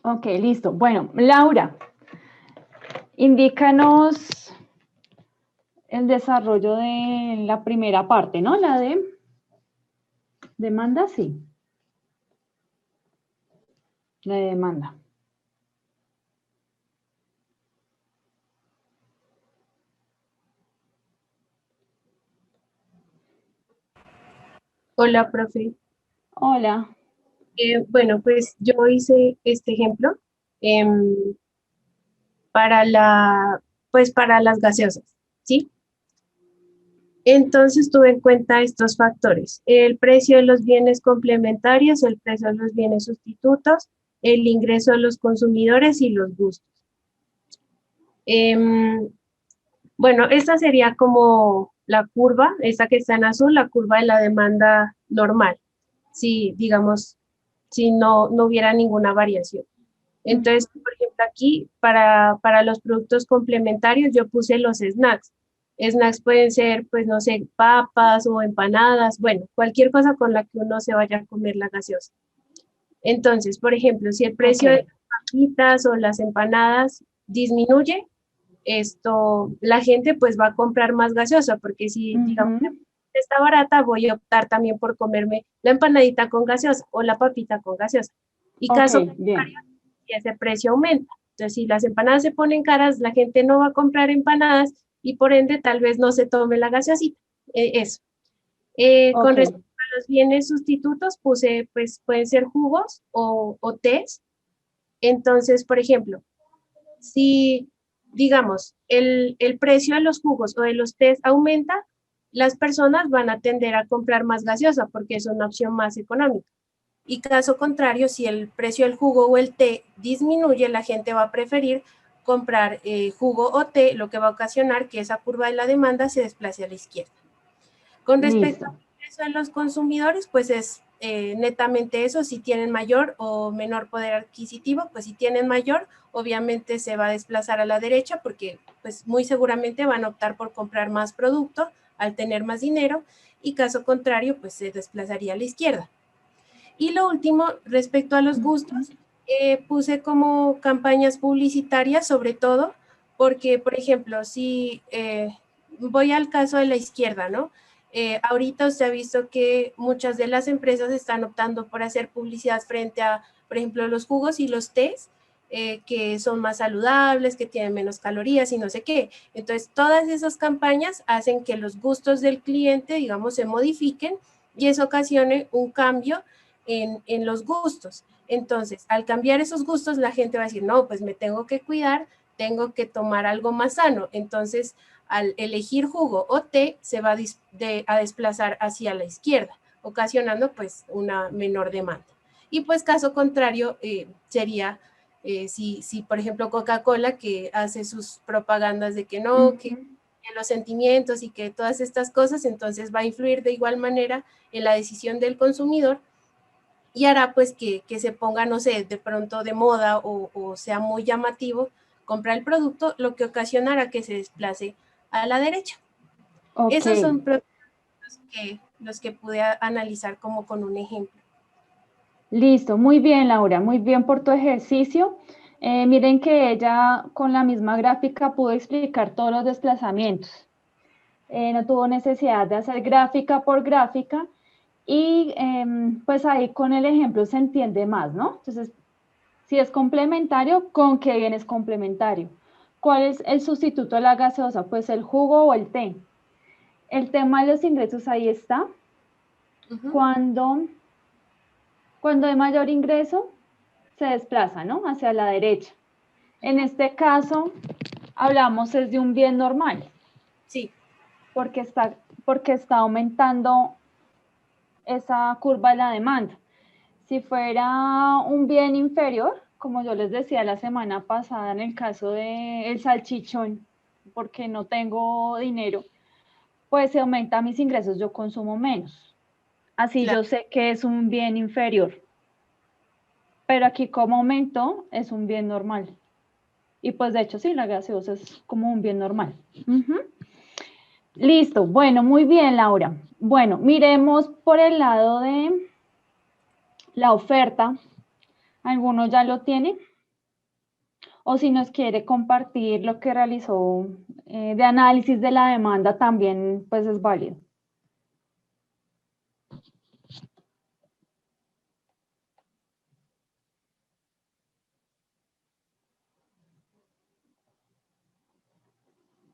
Ok, listo. Bueno, Laura, indícanos el desarrollo de la primera parte, ¿no? La de demanda, sí. La de demanda. Hola, profe. Hola. Bueno, pues yo hice este ejemplo em, para pues para las gaseosas, ¿sí? Entonces tuve en cuenta estos factores: el precio de los bienes complementarios, el precio de los bienes sustitutos, el ingreso de los consumidores y los gustos. Em, bueno, esta sería como la curva, esta que está en azul, la curva de la demanda normal, si digamos, si no hubiera ninguna variación. Entonces, por ejemplo, aquí para los productos complementarios yo puse los snacks. Snacks pueden ser, pues, no sé, papas o empanadas, bueno, cualquier cosa con la que uno se vaya a comer la gaseosa. Entonces, por ejemplo, si el Ok. precio de las papitas o las empanadas disminuye, la gente pues va a comprar más gaseosa, porque si, digamos, Ujú. está barata, voy a optar también por comerme la empanadita con gaseosa o la papita con gaseosa. Y Ok, caso bien. contrario, si ese precio aumenta. Entonces, si las empanadas se ponen caras, la gente no va a comprar empanadas y por ende tal vez no se tome la gaseosita. Eso. Ok. Con respecto a los bienes sustitutos, puse, pues pueden ser jugos o tés. Entonces, por ejemplo, si, digamos, el precio de los jugos o de los tés aumenta, las personas van a tender a comprar más gaseosa porque es una opción más económica. Y caso contrario, si el precio del jugo o el té disminuye, la gente va a preferir comprar jugo o té, lo que va a ocasionar que esa curva de la demanda se desplace a la izquierda. Con respecto Listo. al ingreso de los consumidores, pues es netamente eso: si tienen mayor o menor poder adquisitivo, pues si tienen mayor, obviamente se va a desplazar a la derecha porque pues muy seguramente van a optar por comprar más producto al tener más dinero, y caso contrario, pues se desplazaría a la izquierda. Y lo último, respecto a los gustos, puse como campañas publicitarias sobre todo, porque, por ejemplo, si voy al caso de la izquierda, ¿no? Ahorita usted ha visto que muchas de las empresas están optando por hacer publicidad frente a, por ejemplo, los jugos y los tés, que son más saludables, que tienen menos calorías y no sé qué. Entonces, todas esas campañas hacen que los gustos del cliente, digamos, se modifiquen y eso ocasione un cambio en los gustos. Entonces, al cambiar esos gustos, la gente va a decir, no, pues me tengo que cuidar, tengo que tomar algo más sano. Entonces, al elegir jugo o té, se va a desplazar hacia la izquierda, ocasionando pues una menor demanda. Y pues caso contrario, sería si, por ejemplo, Coca-Cola, que hace sus propagandas de que no, Ujú. que los sentimientos y que todas estas cosas, entonces va a influir de igual manera en la decisión del consumidor y hará pues que se ponga, no sé, de pronto de moda o sea muy llamativo comprar el producto, lo que ocasionará que se desplace a la derecha. Ok. Esos son los que pude analizar como con un ejemplo. Listo. Muy bien, Laura. Muy bien por tu ejercicio. Miren que ella con la misma gráfica pudo explicar todos los desplazamientos. No tuvo necesidad de hacer gráfica por gráfica y pues ahí con el ejemplo se entiende más, ¿no? Entonces, si es complementario, ¿con qué bien es complementario? ¿Cuál es el sustituto de la gaseosa? Pues el jugo o el té. El tema de los ingresos ahí está. Uh -huh. Cuando hay mayor ingreso, se desplaza, ¿no? Hacia la derecha. Uh En -huh. este caso, hablamos es de un bien normal, Sí, porque porque está aumentando esa curva de la demanda. Si fuera un bien inferior, como yo les decía la semana pasada en el caso del salchichón, porque no tengo dinero, pues se aumenta mis ingresos, yo consumo menos. Así claro. yo sé que es un bien inferior, pero aquí como aumento es un bien normal. Y pues de hecho sí, la gaseosa es como un bien normal. Ujú. Listo, bueno, muy bien, Laura. Bueno, miremos por el lado de la oferta. ¿Alguno ya lo tiene? o si nos quiere compartir lo que realizó de análisis de la demanda, también pues es válido.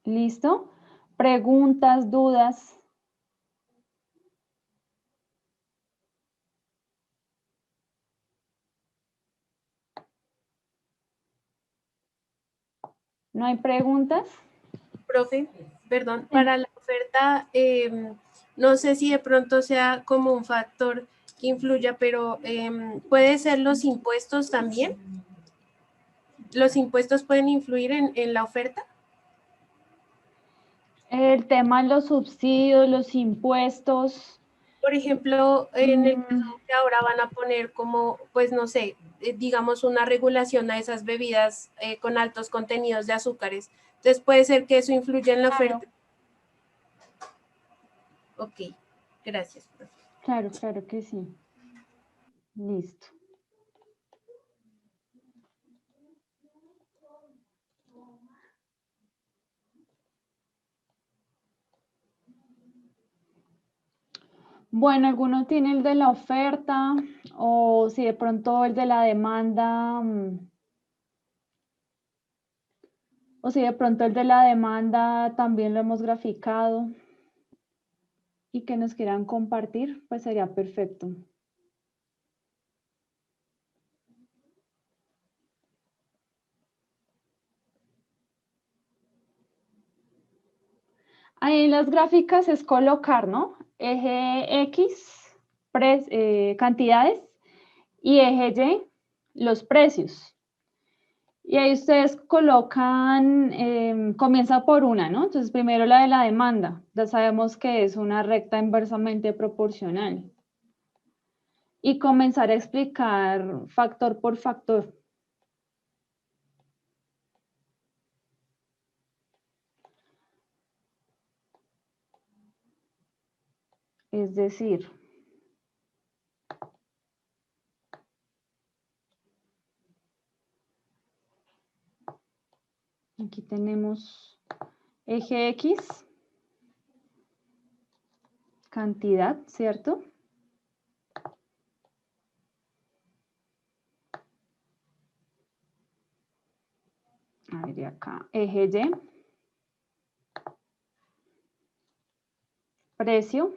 ¿Listo? Preguntas, dudas. ¿No hay preguntas? Profe, perdón, para la oferta, no sé si de pronto sea como un factor que influya, pero ¿puede ser los impuestos también? ¿Los impuestos pueden influir en la oferta? El tema de los subsidios, los impuestos. Por ejemplo, en el caso que ahora van a poner como, pues no sé, digamos una regulación a esas bebidas con altos contenidos de azúcares. Entonces puede ser que eso influya en la oferta. Ok, gracias, profe. Claro, claro que sí. Listo. Bueno, alguno tiene el de la oferta o si de pronto el de la demanda, o si de pronto el de la demanda también lo hemos graficado y que nos quieran compartir, pues sería perfecto. Ahí en las gráficas es colocar, ¿no? Eje X, cantidades, y eje Y, los precios. Y ahí ustedes colocan, comienza por una, ¿no? Entonces primero la de la demanda. Ya sabemos que es una recta inversamente proporcional. Y comenzar a explicar factor por factor. Es decir, aquí tenemos eje X, cantidad, ¿cierto? A ver, y acá, eje Y, precio,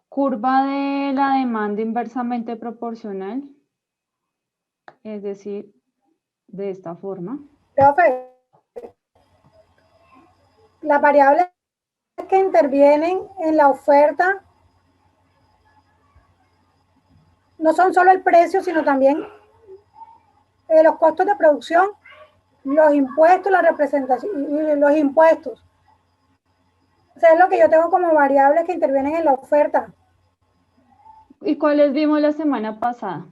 curva de la demanda inversamente proporcional, es decir, de esta forma. Profe, las variables que intervienen en la oferta no son solo el precio, sino también los costos de producción, los impuestos, la representación y los impuestos. O sea, es lo que yo tengo como variables que intervienen en la oferta. ¿Y cuáles vimos la semana pasada?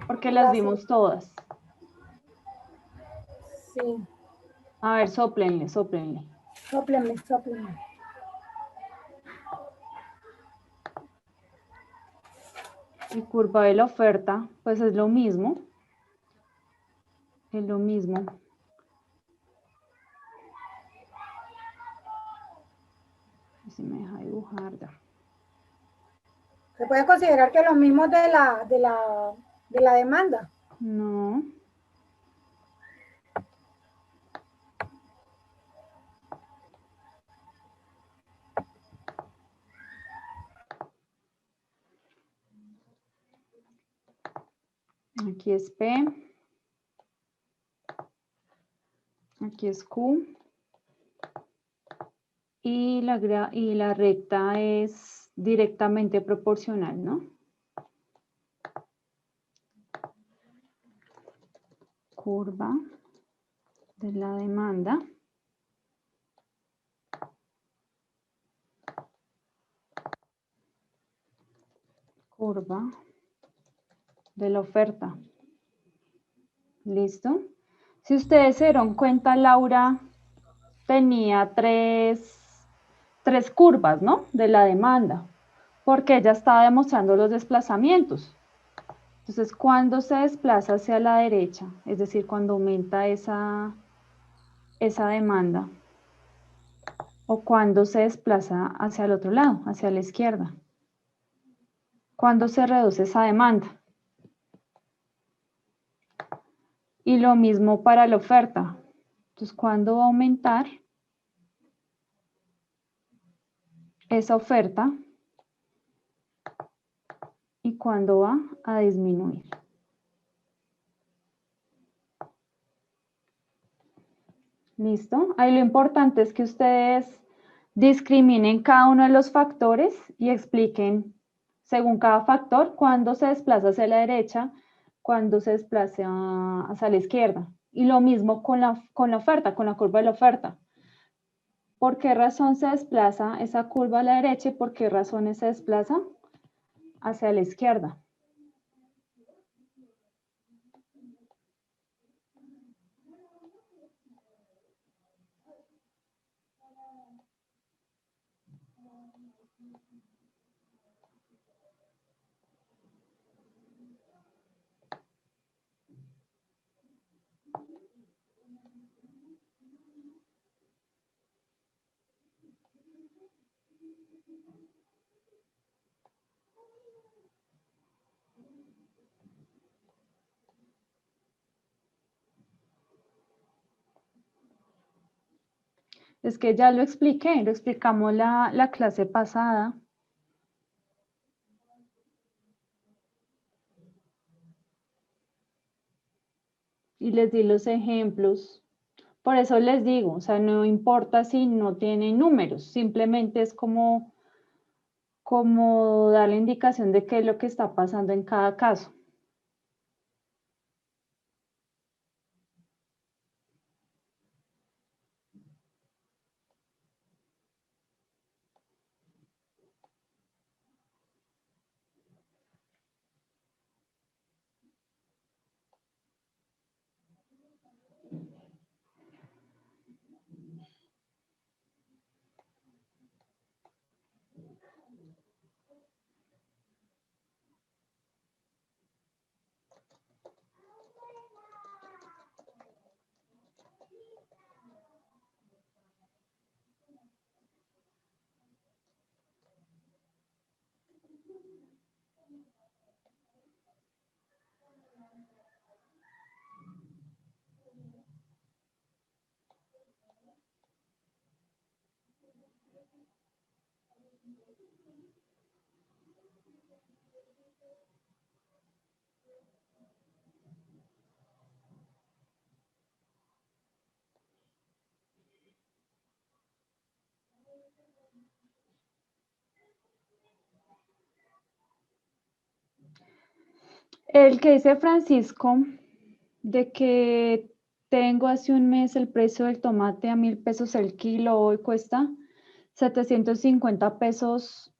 Porque las vimos todas. Sí. A ver, sóplenle, sóplenle. Sóplenle, sóplenle. Y curva de la oferta, pues es lo mismo. Es lo mismo. Si me deja dibujar ya. Se puede considerar que los mismos de la demanda. No. Aquí es P. Aquí es Q. Y la recta es directamente proporcional, ¿no? Curva de la demanda. Curva de la oferta. ¿Listo? Si ustedes se dieron cuenta, Laura tenía tres curvas, ¿no? De la demanda, porque ella estaba demostrando los desplazamientos. Entonces, cuando se desplaza hacia la derecha, es decir, cuando aumenta esa demanda, o cuando se desplaza hacia el otro lado, hacia la izquierda, cuando se reduce esa demanda. Y lo mismo para la oferta. Entonces, ¿cuándo va a aumentar esa oferta y cuándo va a disminuir? ¿Listo? Ahí lo importante es que ustedes discriminen cada uno de los factores y expliquen según cada factor cuándo se desplaza hacia la derecha, cuándo se desplaza hacia la izquierda. Y lo mismo con la oferta, con la curva de la oferta. ¿Por qué razón se desplaza esa curva a la derecha y por qué razones se desplaza hacia la izquierda? Es que ya lo expliqué, lo explicamos la clase pasada. Y les di los ejemplos. Por eso les digo, o sea, no importa si no tienen números, simplemente es como dar la indicación de qué es lo que está pasando en cada caso. El que dice Francisco, de que tengo hace un mes el precio del tomate a 1.000 pesos el kilo, hoy cuesta 750 pesos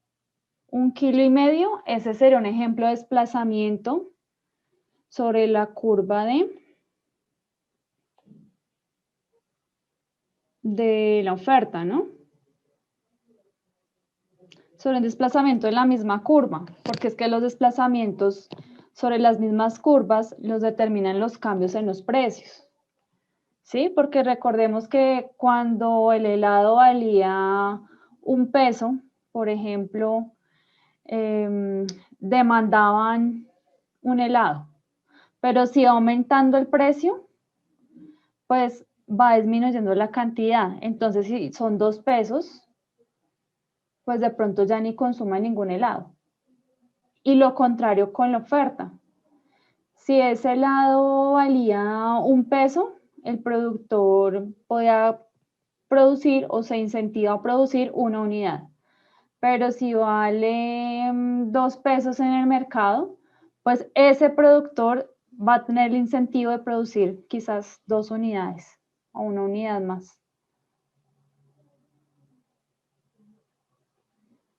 un kilo y medio, ese sería un ejemplo de desplazamiento sobre la curva de la oferta, ¿no? Sobre el desplazamiento de la misma curva, porque es que los desplazamientos sobre las mismas curvas los determinan los cambios en los precios, ¿sí? Porque recordemos que cuando el helado valía 1 peso, por ejemplo, demandaban un helado, pero si va aumentando el precio, pues va disminuyendo la cantidad. Entonces, si son 2 pesos, pues de pronto ya ni consuma ningún helado. Y lo contrario con la oferta. Si ese helado valía 1 peso, el productor podía producir o se incentiva a producir una unidad. Pero si vale 2 pesos en el mercado, pues ese productor va a tener el incentivo de producir quizás 2 unidades o una unidad más.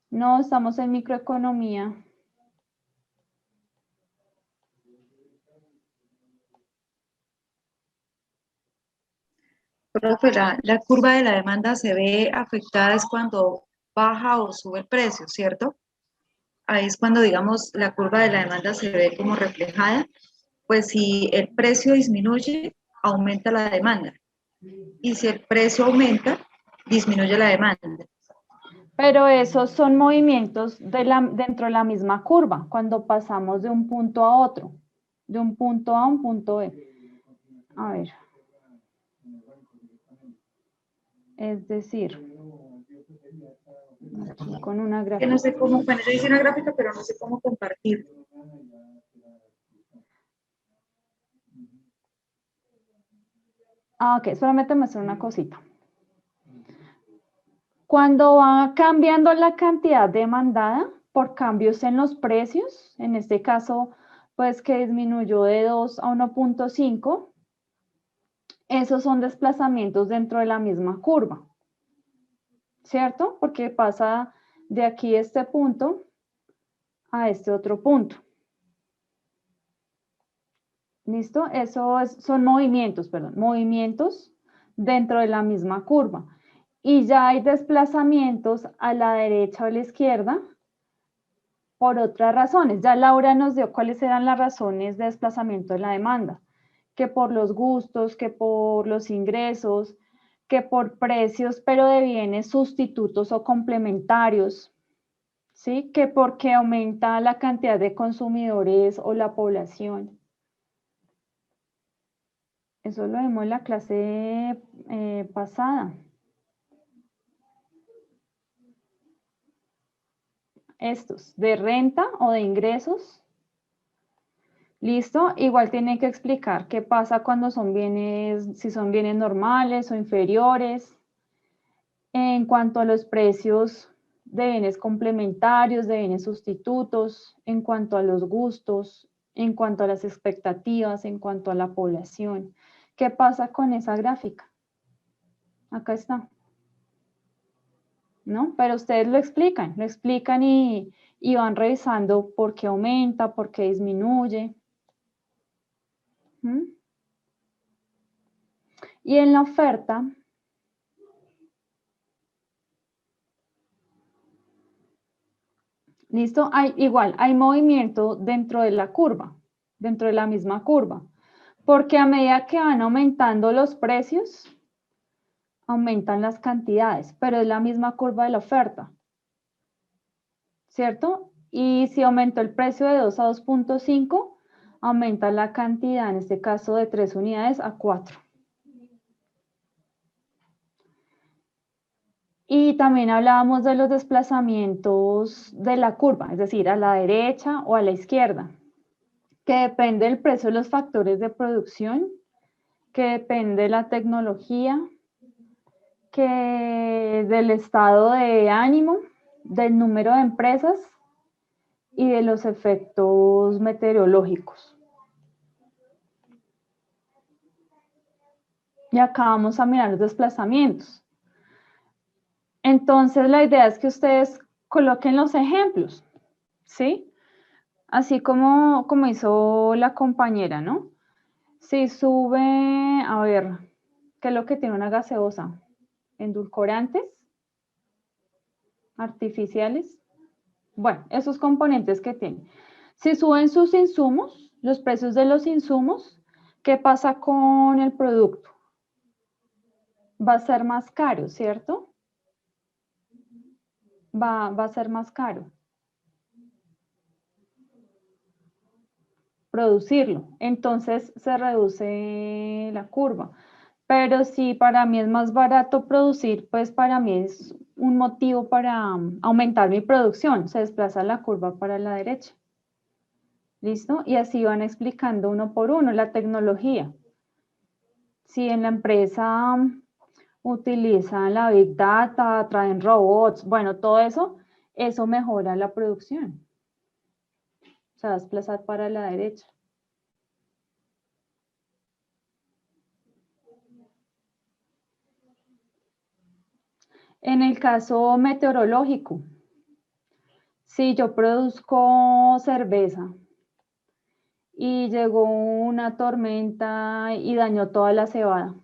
No, estamos en microeconomía. Profe, la curva de la demanda se ve afectada es cuando baja o sube el precio, ¿cierto? ahí es cuando, digamos, la curva de la demanda se ve como reflejada. Pues si el precio disminuye, aumenta la demanda. Y si el precio aumenta, disminuye la demanda. Pero esos son movimientos dentro de la misma curva, cuando pasamos de un punto a otro, de un punto A a un punto B. A ver. Es decir, aquí con una Que gráfica. no sé cómo, bueno, yo hice una gráfica, pero no sé cómo compartir. Ah, ok, solamente me hacer una cosita. Cuando va cambiando la cantidad demandada por cambios en los precios, en este caso, pues que disminuyó de 2 a 1.5, esos son desplazamientos dentro de la misma curva, ¿cierto? Porque pasa de aquí este punto a este otro punto. ¿Listo? Eso son movimientos, perdón, movimientos dentro de la misma curva. Y ya hay desplazamientos a la derecha o a la izquierda por otras razones. Ya Laura nos dio cuáles eran las razones de desplazamiento de la demanda, que por los gustos, que por los ingresos, que por precios, pero de bienes sustitutos o complementarios, ¿sí? Que porque aumenta la cantidad de consumidores o la población. Eso lo vimos en la clase pasada. Estos, de renta o de ingresos. ¿Listo? Igual tiene que explicar qué pasa cuando son bienes, si son bienes normales o inferiores. En cuanto a los precios de bienes complementarios, de bienes sustitutos, en cuanto a los gustos, en cuanto a las expectativas, en cuanto a la población. ¿Qué pasa con esa gráfica? Acá está. ¿No? Pero ustedes lo explican y van revisando por qué aumenta, por qué disminuye. ¿Mm? Y en la oferta, ¿listo? Hay movimiento dentro de la curva, dentro de la misma curva, porque a medida que van aumentando los precios, aumentan las cantidades, pero es la misma curva de la oferta, ¿cierto? Y si aumentó el precio de 2 a 2.5, aumenta la cantidad, en este caso de 3 unidades a 4. Y también hablábamos de los desplazamientos de la curva, es decir, a la derecha o a la izquierda, que depende del precio de los factores de producción, que depende de la tecnología, que del estado de ánimo, del número de empresas y de los efectos meteorológicos. Y acá vamos a mirar los desplazamientos. Entonces, la idea es que ustedes coloquen los ejemplos, ¿sí? Así como hizo la compañera, ¿no? Si sube, a ver, ¿qué es lo que tiene una gaseosa? Endulcorantes artificiales. Bueno, esos componentes que tiene. Si suben sus insumos, los precios de los insumos, ¿qué pasa con el producto? Va a ser más caro, ¿cierto? Va a ser más caro producirlo. Entonces se reduce la curva. Pero si para mí es más barato producir, pues para mí es un motivo para aumentar mi producción. Se desplaza la curva para la derecha. ¿Listo? Y así van explicando uno por uno la tecnología. Si en la empresa utilizan la Big Data, traen robots, bueno, todo eso, eso mejora la producción. Se va a desplazar para la derecha. En el caso meteorológico, si yo produzco cerveza y llegó una tormenta y dañó toda la cebada,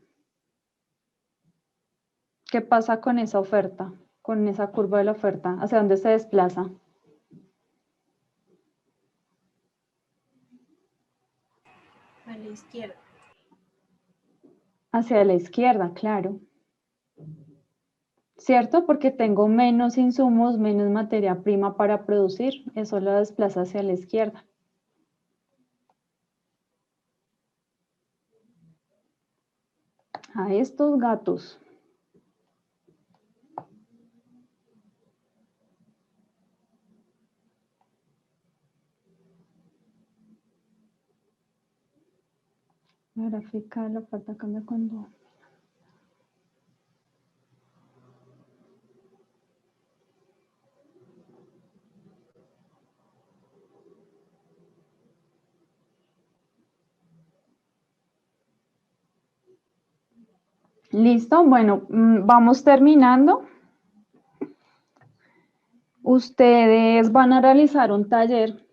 ¿qué pasa con esa oferta? Con esa curva de la oferta, ¿hacia dónde se desplaza? la izquierda. Hacia la izquierda, claro. ¿Cierto? Porque tengo menos insumos, menos materia prima para producir. Eso lo desplaza hacia la izquierda. A estos gatos. La gráfica la parte cambia cuando... Listo, bueno, vamos terminando. Ustedes van a realizar un taller.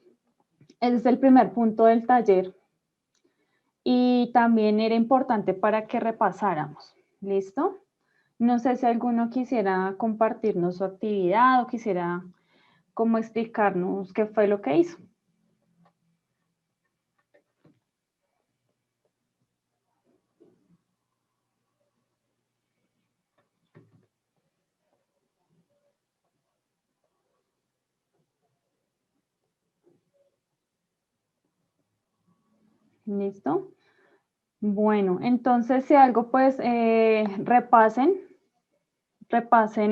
Ese es el primer punto del taller. Y también era importante para que repasáramos. ¿Listo? No sé si alguno quisiera compartirnos su actividad o quisiera como explicarnos qué fue lo que hizo. ¿Listo? Bueno, entonces si algo, pues repasen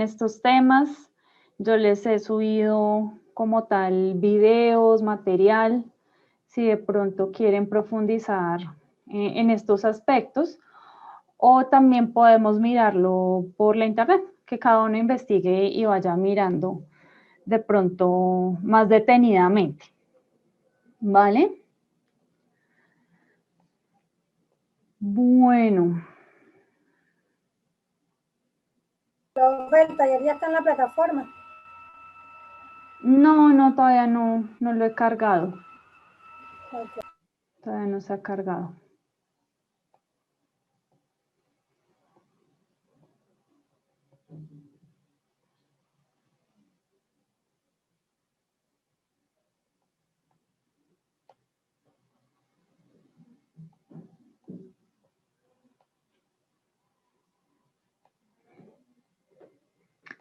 estos temas. Yo les he subido como tal videos, material, si de pronto quieren profundizar en estos aspectos, o también podemos mirarlo por la internet, que cada uno investigue y vaya mirando de pronto más detenidamente. ¿Vale? Bueno. El taller ya está en la plataforma. No, todavía no lo he cargado. Okay. Todavía no se ha cargado.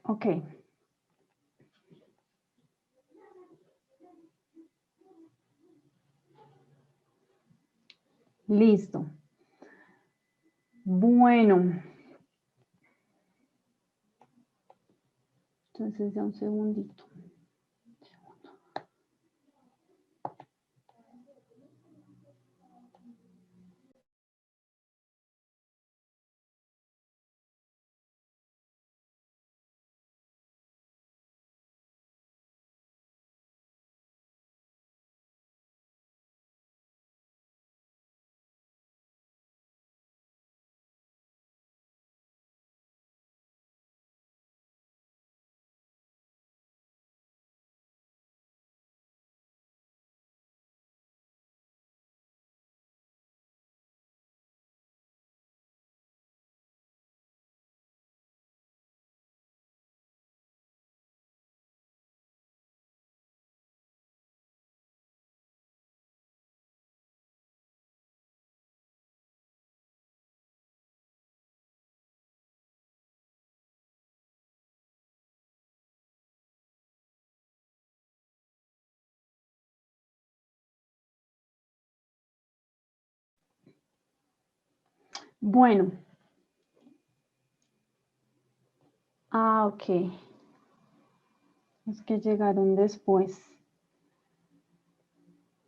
Ok. Listo. Bueno. Entonces, ya un segundito. Bueno. Ok. Es que llegaron después.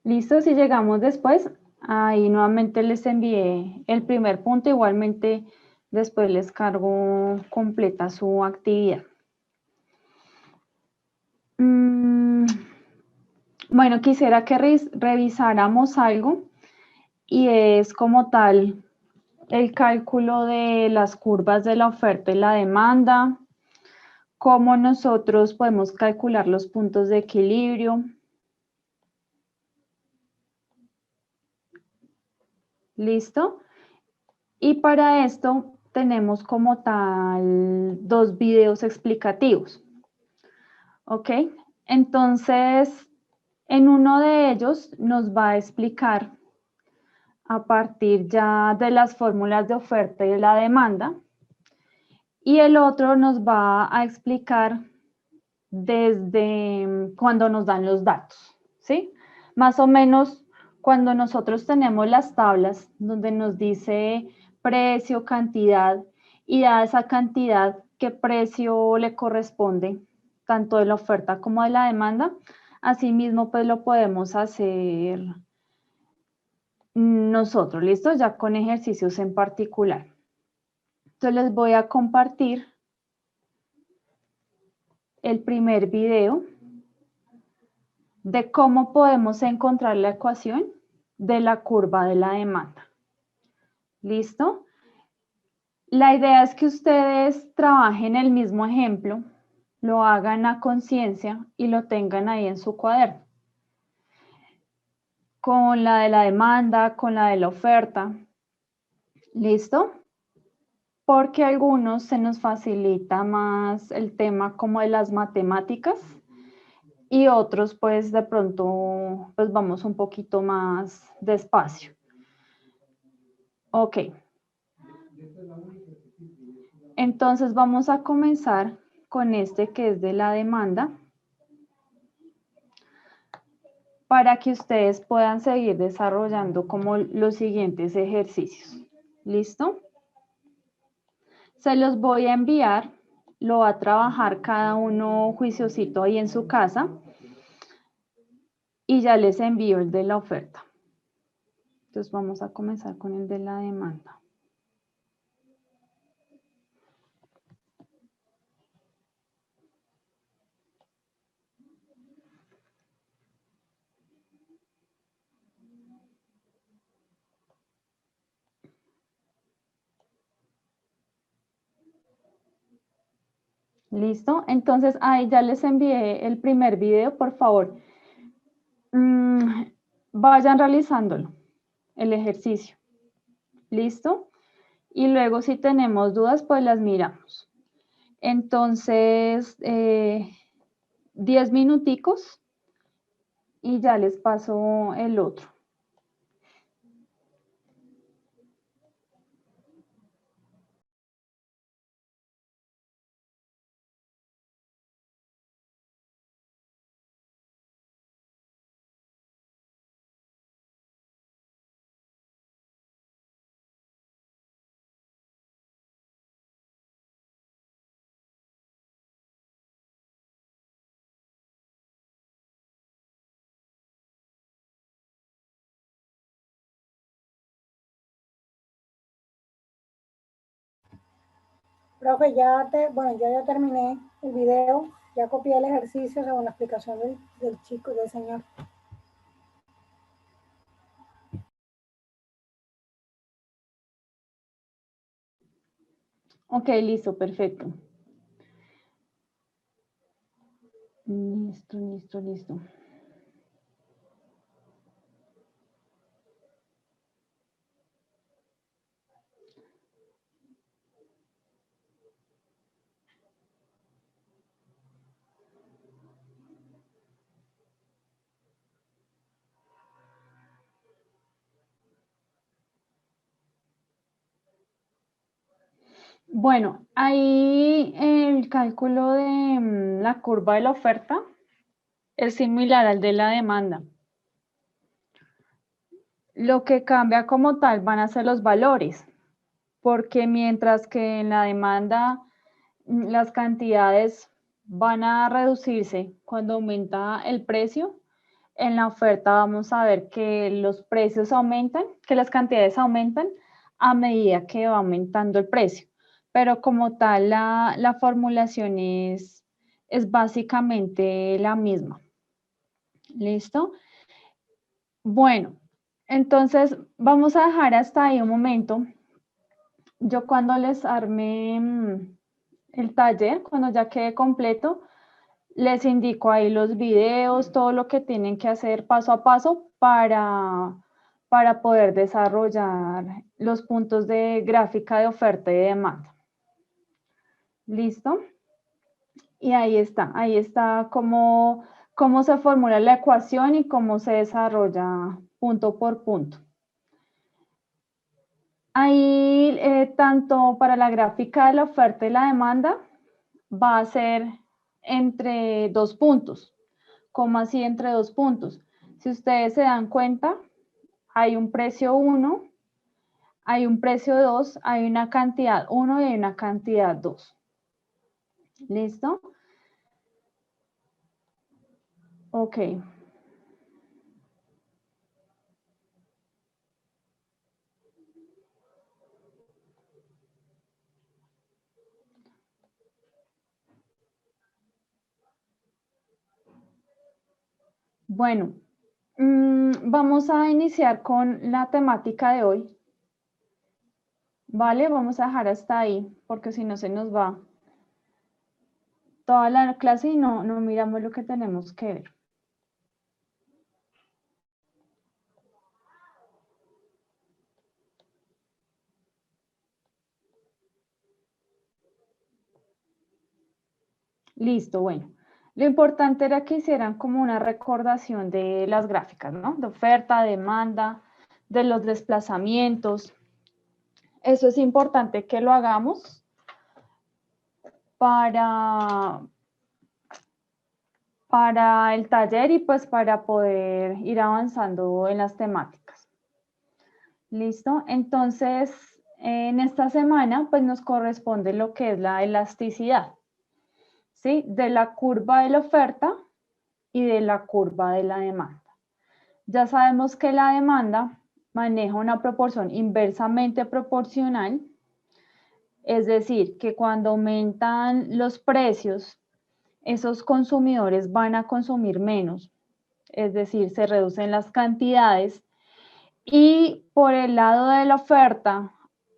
Listo, si llegamos después, ahí nuevamente les envié el primer punto, igualmente después les cargo completa su actividad. Bueno, quisiera que revisáramos algo y es como tal el cálculo de las curvas de la oferta y la demanda, cómo nosotros podemos calcular los puntos de equilibrio. ¿Listo? Y para esto tenemos como tal 2 videos explicativos. ¿Ok? Entonces, en uno de ellos nos va a explicar a partir ya de las fórmulas de oferta y de la demanda. Y el otro nos va a explicar desde cuando nos dan los datos, ¿sí? Más o menos cuando nosotros tenemos las tablas donde nos dice precio, cantidad, y a esa cantidad, qué precio le corresponde, tanto de la oferta como de la demanda. Asimismo, pues lo podemos hacer nosotros, ¿listo? Ya con ejercicios en particular. Entonces les voy a compartir el primer video de cómo podemos encontrar la ecuación de la curva de la demanda. ¿Listo? La idea es que ustedes trabajen el mismo ejemplo, lo hagan a conciencia y lo tengan ahí en su cuaderno. Con la de la demanda, con la de la oferta. ¿Listo? Porque a algunos se nos facilita más el tema como de las matemáticas y otros pues de pronto pues vamos un poquito más despacio. Ok. Entonces vamos a comenzar con este que es de la demanda para que ustedes puedan seguir desarrollando como los siguientes ejercicios. ¿Listo? Se los voy a enviar, lo va a trabajar cada uno juiciosito ahí en su casa y ya les envío el de la oferta. Entonces vamos a comenzar con el de la demanda. ¿Listo? Entonces ahí ya les envié el primer video, por favor. Vayan realizándolo, el ejercicio. ¿Listo? Y luego si tenemos dudas, pues las miramos. Entonces, 10 minuticos y ya les paso el otro. Profe, bueno, yo ya terminé el video, ya copié el ejercicio según la explicación del chico, del señor. Ok, listo, perfecto. Listo, listo, listo. Bueno, ahí el cálculo de la curva de la oferta es similar al de la demanda. Lo que cambia como tal van a ser los valores, porque mientras que en la demanda las cantidades van a reducirse cuando aumenta el precio, en la oferta vamos a ver que los precios aumentan, que las cantidades aumentan a medida que va aumentando el precio. Pero como tal, la formulación es básicamente la misma. ¿Listo? Bueno, entonces vamos a dejar hasta ahí un momento. Yo cuando les arme el taller, cuando ya quede completo, les indico ahí los videos, todo lo que tienen que hacer paso a paso para poder desarrollar los puntos de gráfica de oferta y demanda. ¿Listo? Y ahí está cómo se formula la ecuación y cómo se desarrolla punto por punto. Ahí, tanto para la gráfica de la oferta y la demanda, va a ser entre 2 puntos. ¿Cómo así entre 2 puntos? Si ustedes se dan cuenta, hay un precio 1, hay un precio 2, hay una cantidad 1 y hay una cantidad 2. ¿Listo? Ok. Bueno, vamos a iniciar con la temática de hoy. Vale, vamos a dejar hasta ahí, porque si no se nos va toda la clase y no miramos lo que tenemos que ver. Listo, bueno. Lo importante era que hicieran como una recordación de las gráficas, ¿no? De oferta, demanda, de los desplazamientos. Eso es importante que lo hagamos para el taller y pues para poder ir avanzando en las temáticas. ¿Listo? Entonces, en esta semana pues nos corresponde lo que es la elasticidad, ¿sí? De la curva de la oferta y de la curva de la demanda. Ya sabemos que la demanda maneja una proporción inversamente proporcional, es decir, que cuando aumentan los precios, esos consumidores van a consumir menos, es decir, se reducen las cantidades. Y por el lado de la oferta,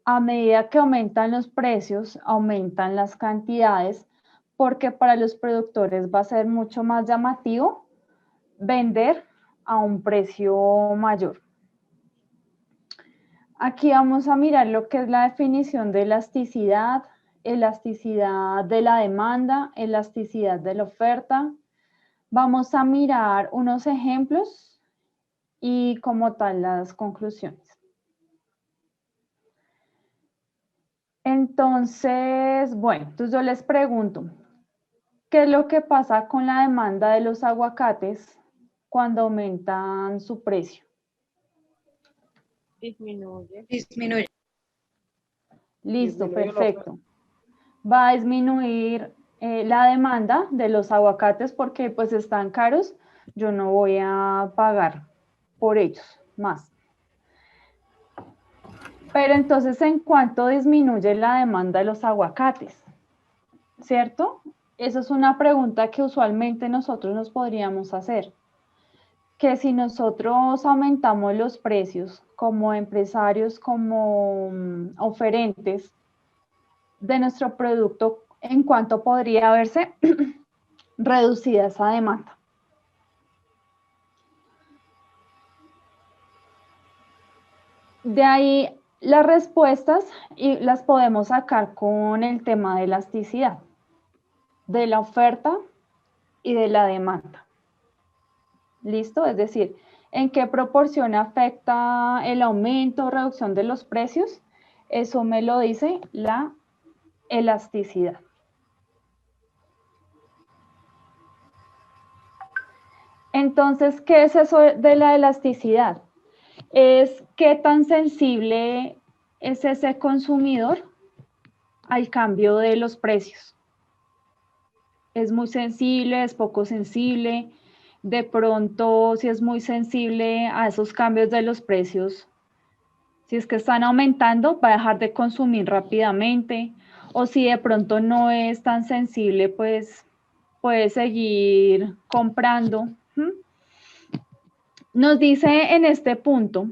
a medida que aumentan los precios, aumentan las cantidades, porque para los productores va a ser mucho más llamativo vender a un precio mayor. Aquí vamos a mirar lo que es la definición de elasticidad, elasticidad de la demanda, elasticidad de la oferta. Vamos a mirar unos ejemplos y como tal las conclusiones. Entonces, bueno, entonces yo les pregunto, ¿qué es lo que pasa con la demanda de los aguacates cuando aumentan su precio? Disminuye. Disminuye. Listo, perfecto. Va a disminuir la demanda de los aguacates porque pues están caros, yo no voy a pagar por ellos más. Pero entonces, ¿en cuánto disminuye la demanda de los aguacates? ¿Cierto? Esa es una pregunta que usualmente nosotros nos podríamos hacer. Que si nosotros aumentamos los precios como empresarios, como oferentes de nuestro producto, ¿en cuánto podría verse reducida esa demanda? De ahí las respuestas y las podemos sacar con el tema de elasticidad, de la oferta y de la demanda. ¿Listo? Es decir, ¿en qué proporción afecta el aumento o reducción de los precios? Eso me lo dice la elasticidad. Entonces, ¿qué es eso de la elasticidad? Es qué tan sensible es ese consumidor al cambio de los precios. ¿Es muy sensible? ¿Es poco sensible? De pronto, si es muy sensible a esos cambios de los precios, si es que están aumentando, va a dejar de consumir rápidamente. O si de pronto no es tan sensible, pues puede seguir comprando. Nos dice en este punto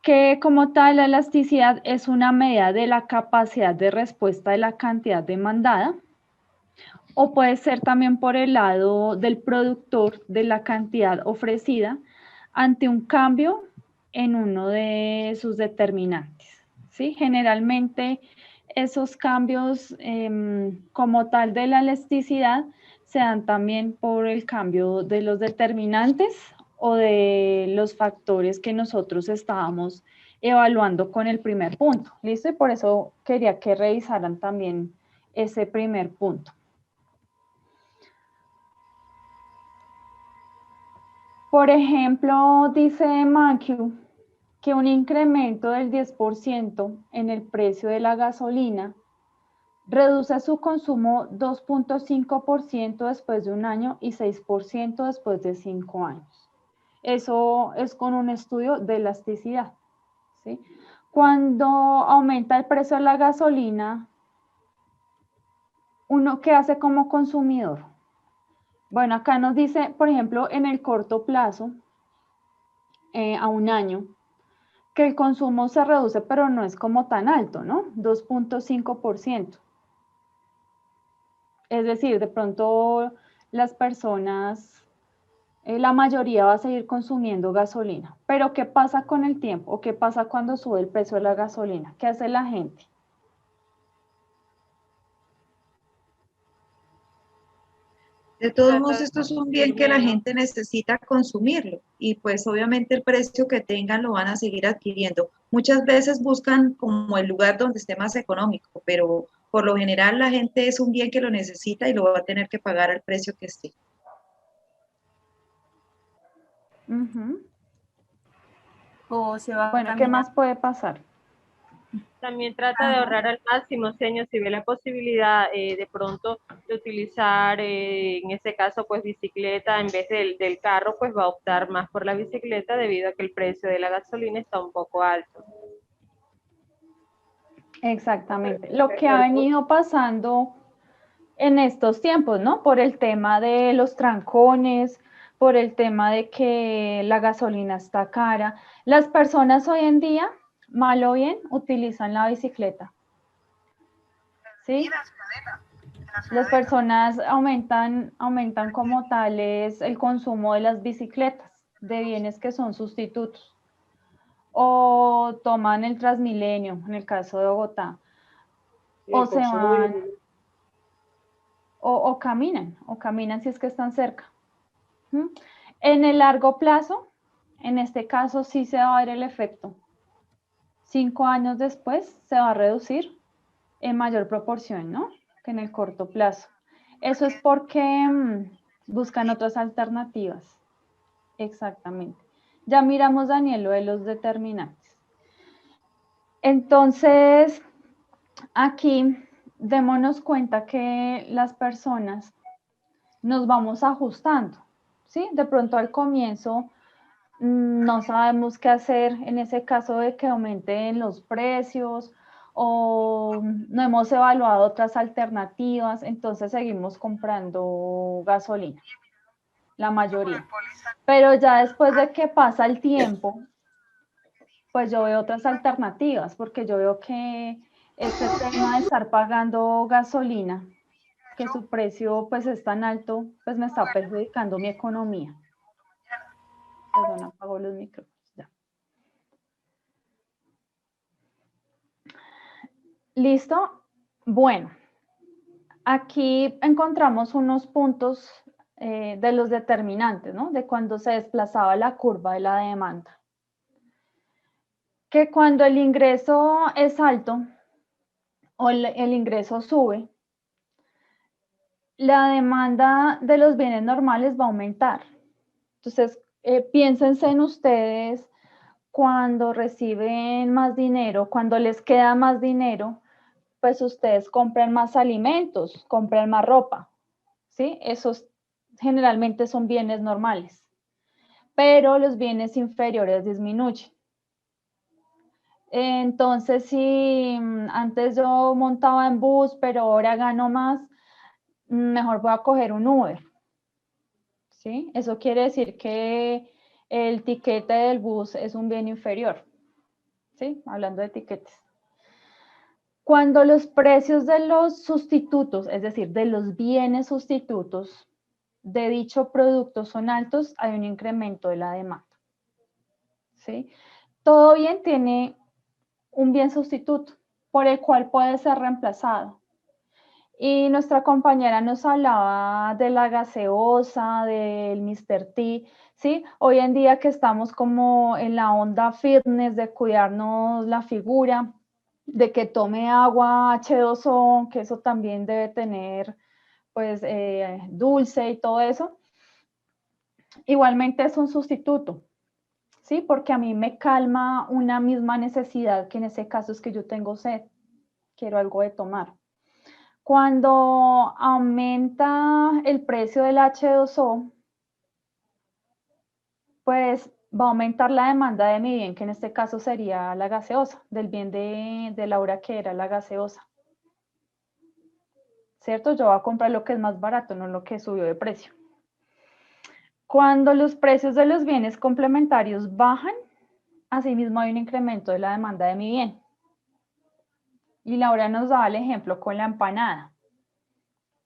que como tal la elasticidad es una medida de la capacidad de respuesta de la cantidad demandada, o puede ser también por el lado del productor de la cantidad ofrecida ante un cambio en uno de sus determinantes, ¿sí? Generalmente esos cambios como tal de la elasticidad se dan también por el cambio de los determinantes o de los factores que nosotros estábamos evaluando con el primer punto, ¿listo? Y por eso quería que revisaran también ese primer punto. Por ejemplo, dice Mankiw que un incremento del 10% en el precio de la gasolina reduce su consumo 2.5% después de un año y 6% después de 5 años. Eso es con un estudio de elasticidad, ¿sí? Cuando aumenta el precio de la gasolina, ¿uno qué hace como consumidor? Bueno, acá nos dice, por ejemplo, en el corto plazo, a un año, que el consumo se reduce, pero no es como tan alto, ¿no? 2.5%. Es decir, de pronto las personas, la mayoría va a seguir consumiendo gasolina. Pero ¿qué pasa con el tiempo? ¿O qué pasa cuando sube el precio de la gasolina? ¿Qué hace la gente? De todos modos, esto es un bien que la gente necesita consumirlo y pues obviamente el precio que tengan lo van a seguir adquiriendo. Muchas veces buscan como el lugar donde esté más económico, pero por lo general la gente es un bien que lo necesita y lo va a tener que pagar al precio que esté. O se va a Bueno, ¿qué caminar. más puede pasar? También trata de ahorrar al máximo, señor, si ve la posibilidad de pronto de utilizar, en ese caso, pues bicicleta en vez del carro, pues va a optar más por la bicicleta debido a que el precio de la gasolina está un poco alto. Exactamente. Lo que ha venido pasando en estos tiempos, ¿no? Por el tema de los trancones, por el tema de que la gasolina está cara. Las personas hoy en día, mal o bien, utilizan la bicicleta. ¿Sí? Las personas aumentan como tales el consumo de las bicicletas, de bienes que son sustitutos. O toman el Transmilenio, en el caso de Bogotá. O se van, o caminan si es que están cerca. ¿Mm? En el largo plazo, en este caso sí se va a ver el efecto. 5 años después se va a reducir en mayor proporción, ¿no? Que en el corto plazo. Eso es porque buscan otras alternativas. Exactamente. Ya miramos, Daniel, lo de los determinantes. Entonces, aquí démonos cuenta que las personas nos vamos ajustando, ¿sí? De pronto al comienzo no sabemos qué hacer en ese caso de que aumenten los precios o no hemos evaluado otras alternativas, entonces seguimos comprando gasolina, la mayoría. Pero ya después de que pasa el tiempo, pues yo veo otras alternativas, porque yo veo que este tema de estar pagando gasolina, que su precio pues es tan alto, pues me está perjudicando mi economía. Perdón, apago los micrófonos. Ya. ¿Listo? Bueno, aquí encontramos unos puntos de los determinantes, ¿no? De cuando se desplazaba la curva de la demanda. Que cuando el ingreso es alto o el ingreso sube, la demanda de los bienes normales va a aumentar. Entonces, piénsense en ustedes cuando reciben más dinero, cuando les queda más dinero, pues ustedes compran más alimentos, compran más ropa, ¿sí? Esos generalmente son bienes normales, pero los bienes inferiores disminuyen. Entonces, si antes yo montaba en bus, pero ahora gano más, mejor voy a coger un Uber, ¿sí? Eso quiere decir que el tiquete del bus es un bien inferior, ¿sí? Hablando de tiquetes. Cuando los precios de los sustitutos, es decir, de los bienes sustitutos de dicho producto son altos, hay un incremento de la demanda, ¿sí? Todo bien tiene un bien sustituto por el cual puede ser reemplazado. Y nuestra compañera nos hablaba de la gaseosa, del Mr. T, ¿sí? Hoy en día que estamos como en la onda fitness de cuidarnos la figura, de que tome agua H2O, que eso también debe tener pues dulce y todo eso. Igualmente es un sustituto, ¿sí? Porque a mí me calma una misma necesidad, que en ese caso es que yo tengo sed, quiero algo de tomar. Cuando aumenta el precio del H2O, pues va a aumentar la demanda de mi bien, que en este caso sería la gaseosa, del bien de Laura, que era la gaseosa. ¿Cierto? Yo voy a comprar lo que es más barato, no lo que subió de precio. Cuando los precios de los bienes complementarios bajan, asimismo hay un incremento de la demanda de mi bien. Y Laura nos daba el ejemplo con la empanada,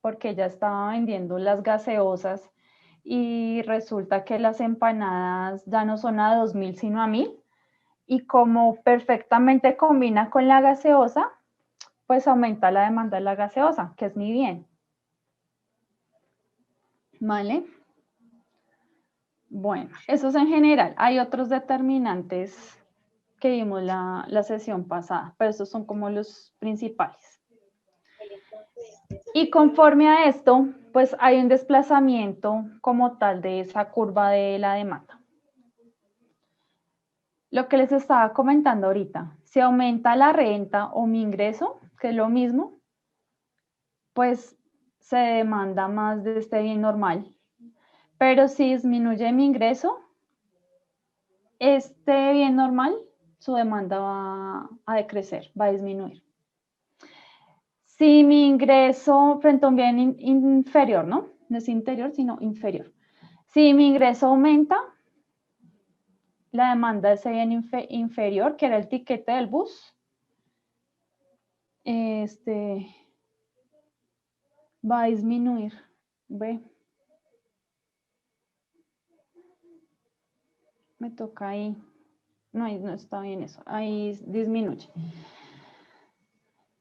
porque ella estaba vendiendo las gaseosas y resulta que las empanadas ya no son a 2.000 sino a 1.000, y como perfectamente combina con la gaseosa, pues aumenta la demanda de la gaseosa, que es mi bien. ¿Vale? Bueno, eso es en general. Hay otros determinantes que vimos la sesión pasada, pero estos son como los principales. Y conforme a esto, pues hay un desplazamiento como tal de esa curva de la demanda. Lo que les estaba comentando ahorita, si aumenta la renta o mi ingreso, que es lo mismo, pues se demanda más de este bien normal. Pero si disminuye mi ingreso, este bien normal, su demanda va a decrecer, va a disminuir. Si mi ingreso frente a un bien inferior, ¿no? No es interior, sino inferior. Si mi ingreso aumenta, la demanda de ese bien inferior, que era el tiquete del bus, va a disminuir. ¿Ve? Me toca ahí. No, ahí no está bien eso. Ahí disminuye.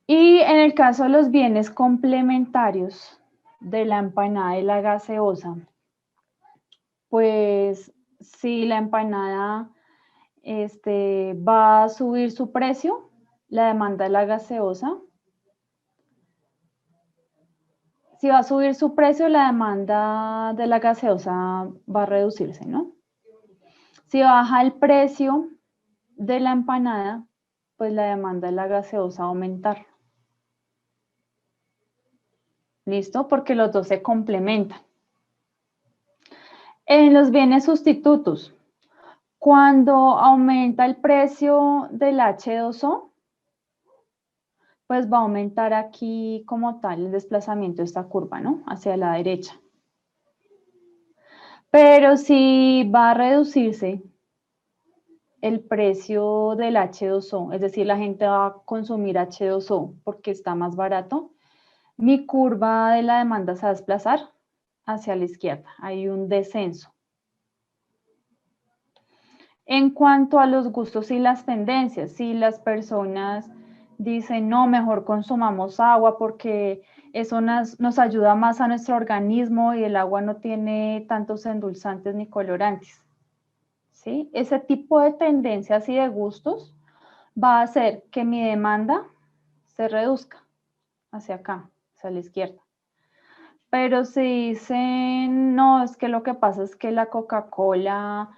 Y en el caso de los bienes complementarios de la empanada y la gaseosa, pues si la empanada va a subir su precio, la demanda de la gaseosa. Si va a subir su precio, la demanda de la gaseosa va a reducirse, ¿no? Si baja el precio de la empanada, pues la demanda de la gaseosa va a aumentar. ¿Listo? Porque los dos se complementan. En los bienes sustitutos, cuando aumenta el precio del H2O, pues va a aumentar aquí como tal el desplazamiento de esta curva, ¿no? Hacia la derecha. Pero si va a reducirse el precio del H2O, es decir, la gente va a consumir H2O porque está más barato, mi curva de la demanda se va a desplazar hacia la izquierda. Hay un descenso. En cuanto a los gustos y las tendencias, si las personas dicen, no, mejor consumamos agua porque eso nos ayuda más a nuestro organismo y el agua no tiene tantos endulzantes ni colorantes. ¿Sí? Ese tipo de tendencias y de gustos va a hacer que mi demanda se reduzca hacia acá, hacia la izquierda. Pero si dicen, no, es que lo que pasa es que la Coca-Cola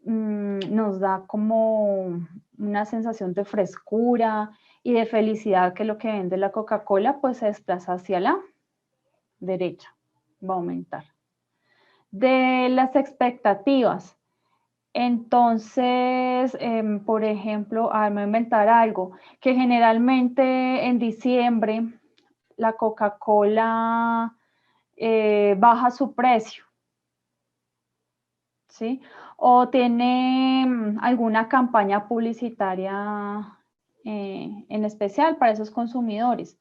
nos da como una sensación de frescura y de felicidad, que lo que vende la Coca-Cola pues se desplaza hacia la derecha, va a aumentar. De las expectativas, entonces, por ejemplo, me voy a inventar algo, que generalmente en diciembre la Coca-Cola baja su precio, ¿sí? O tiene alguna campaña publicitaria en especial para esos consumidores.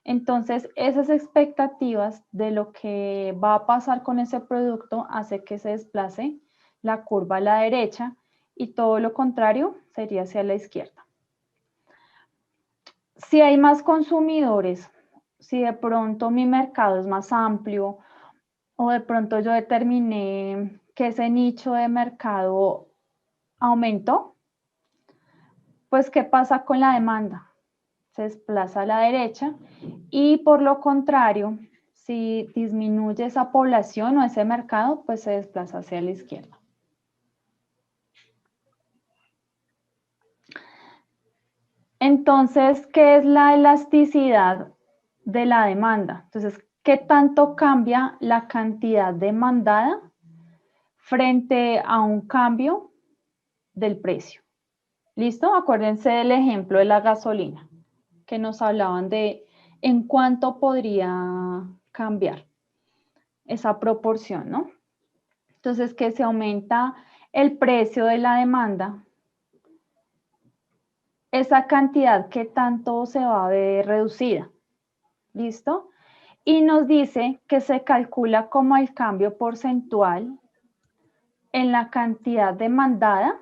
Entonces, esas expectativas de lo que va a pasar con ese producto hace que se desplace la curva a la derecha y todo lo contrario sería hacia la izquierda. Si hay más consumidores si de pronto mi mercado es más amplio o de pronto yo determiné que ese nicho de mercado aumentó, pues ¿qué pasa con la demanda? Se desplaza a la derecha y por lo contrario, si disminuye esa población o ese mercado, pues se desplaza hacia la izquierda. Entonces, ¿qué es la elasticidad de la demanda? Entonces, ¿qué tanto cambia la cantidad demandada frente a un cambio del precio? ¿Listo? Acuérdense del ejemplo de la gasolina, que nos hablaban de en cuánto podría cambiar esa proporción, ¿no? Entonces, que se aumenta el precio de la demanda, esa cantidad que tanto se va a ver reducida. ¿Listo? Y nos dice que se calcula como el cambio porcentual en la cantidad demandada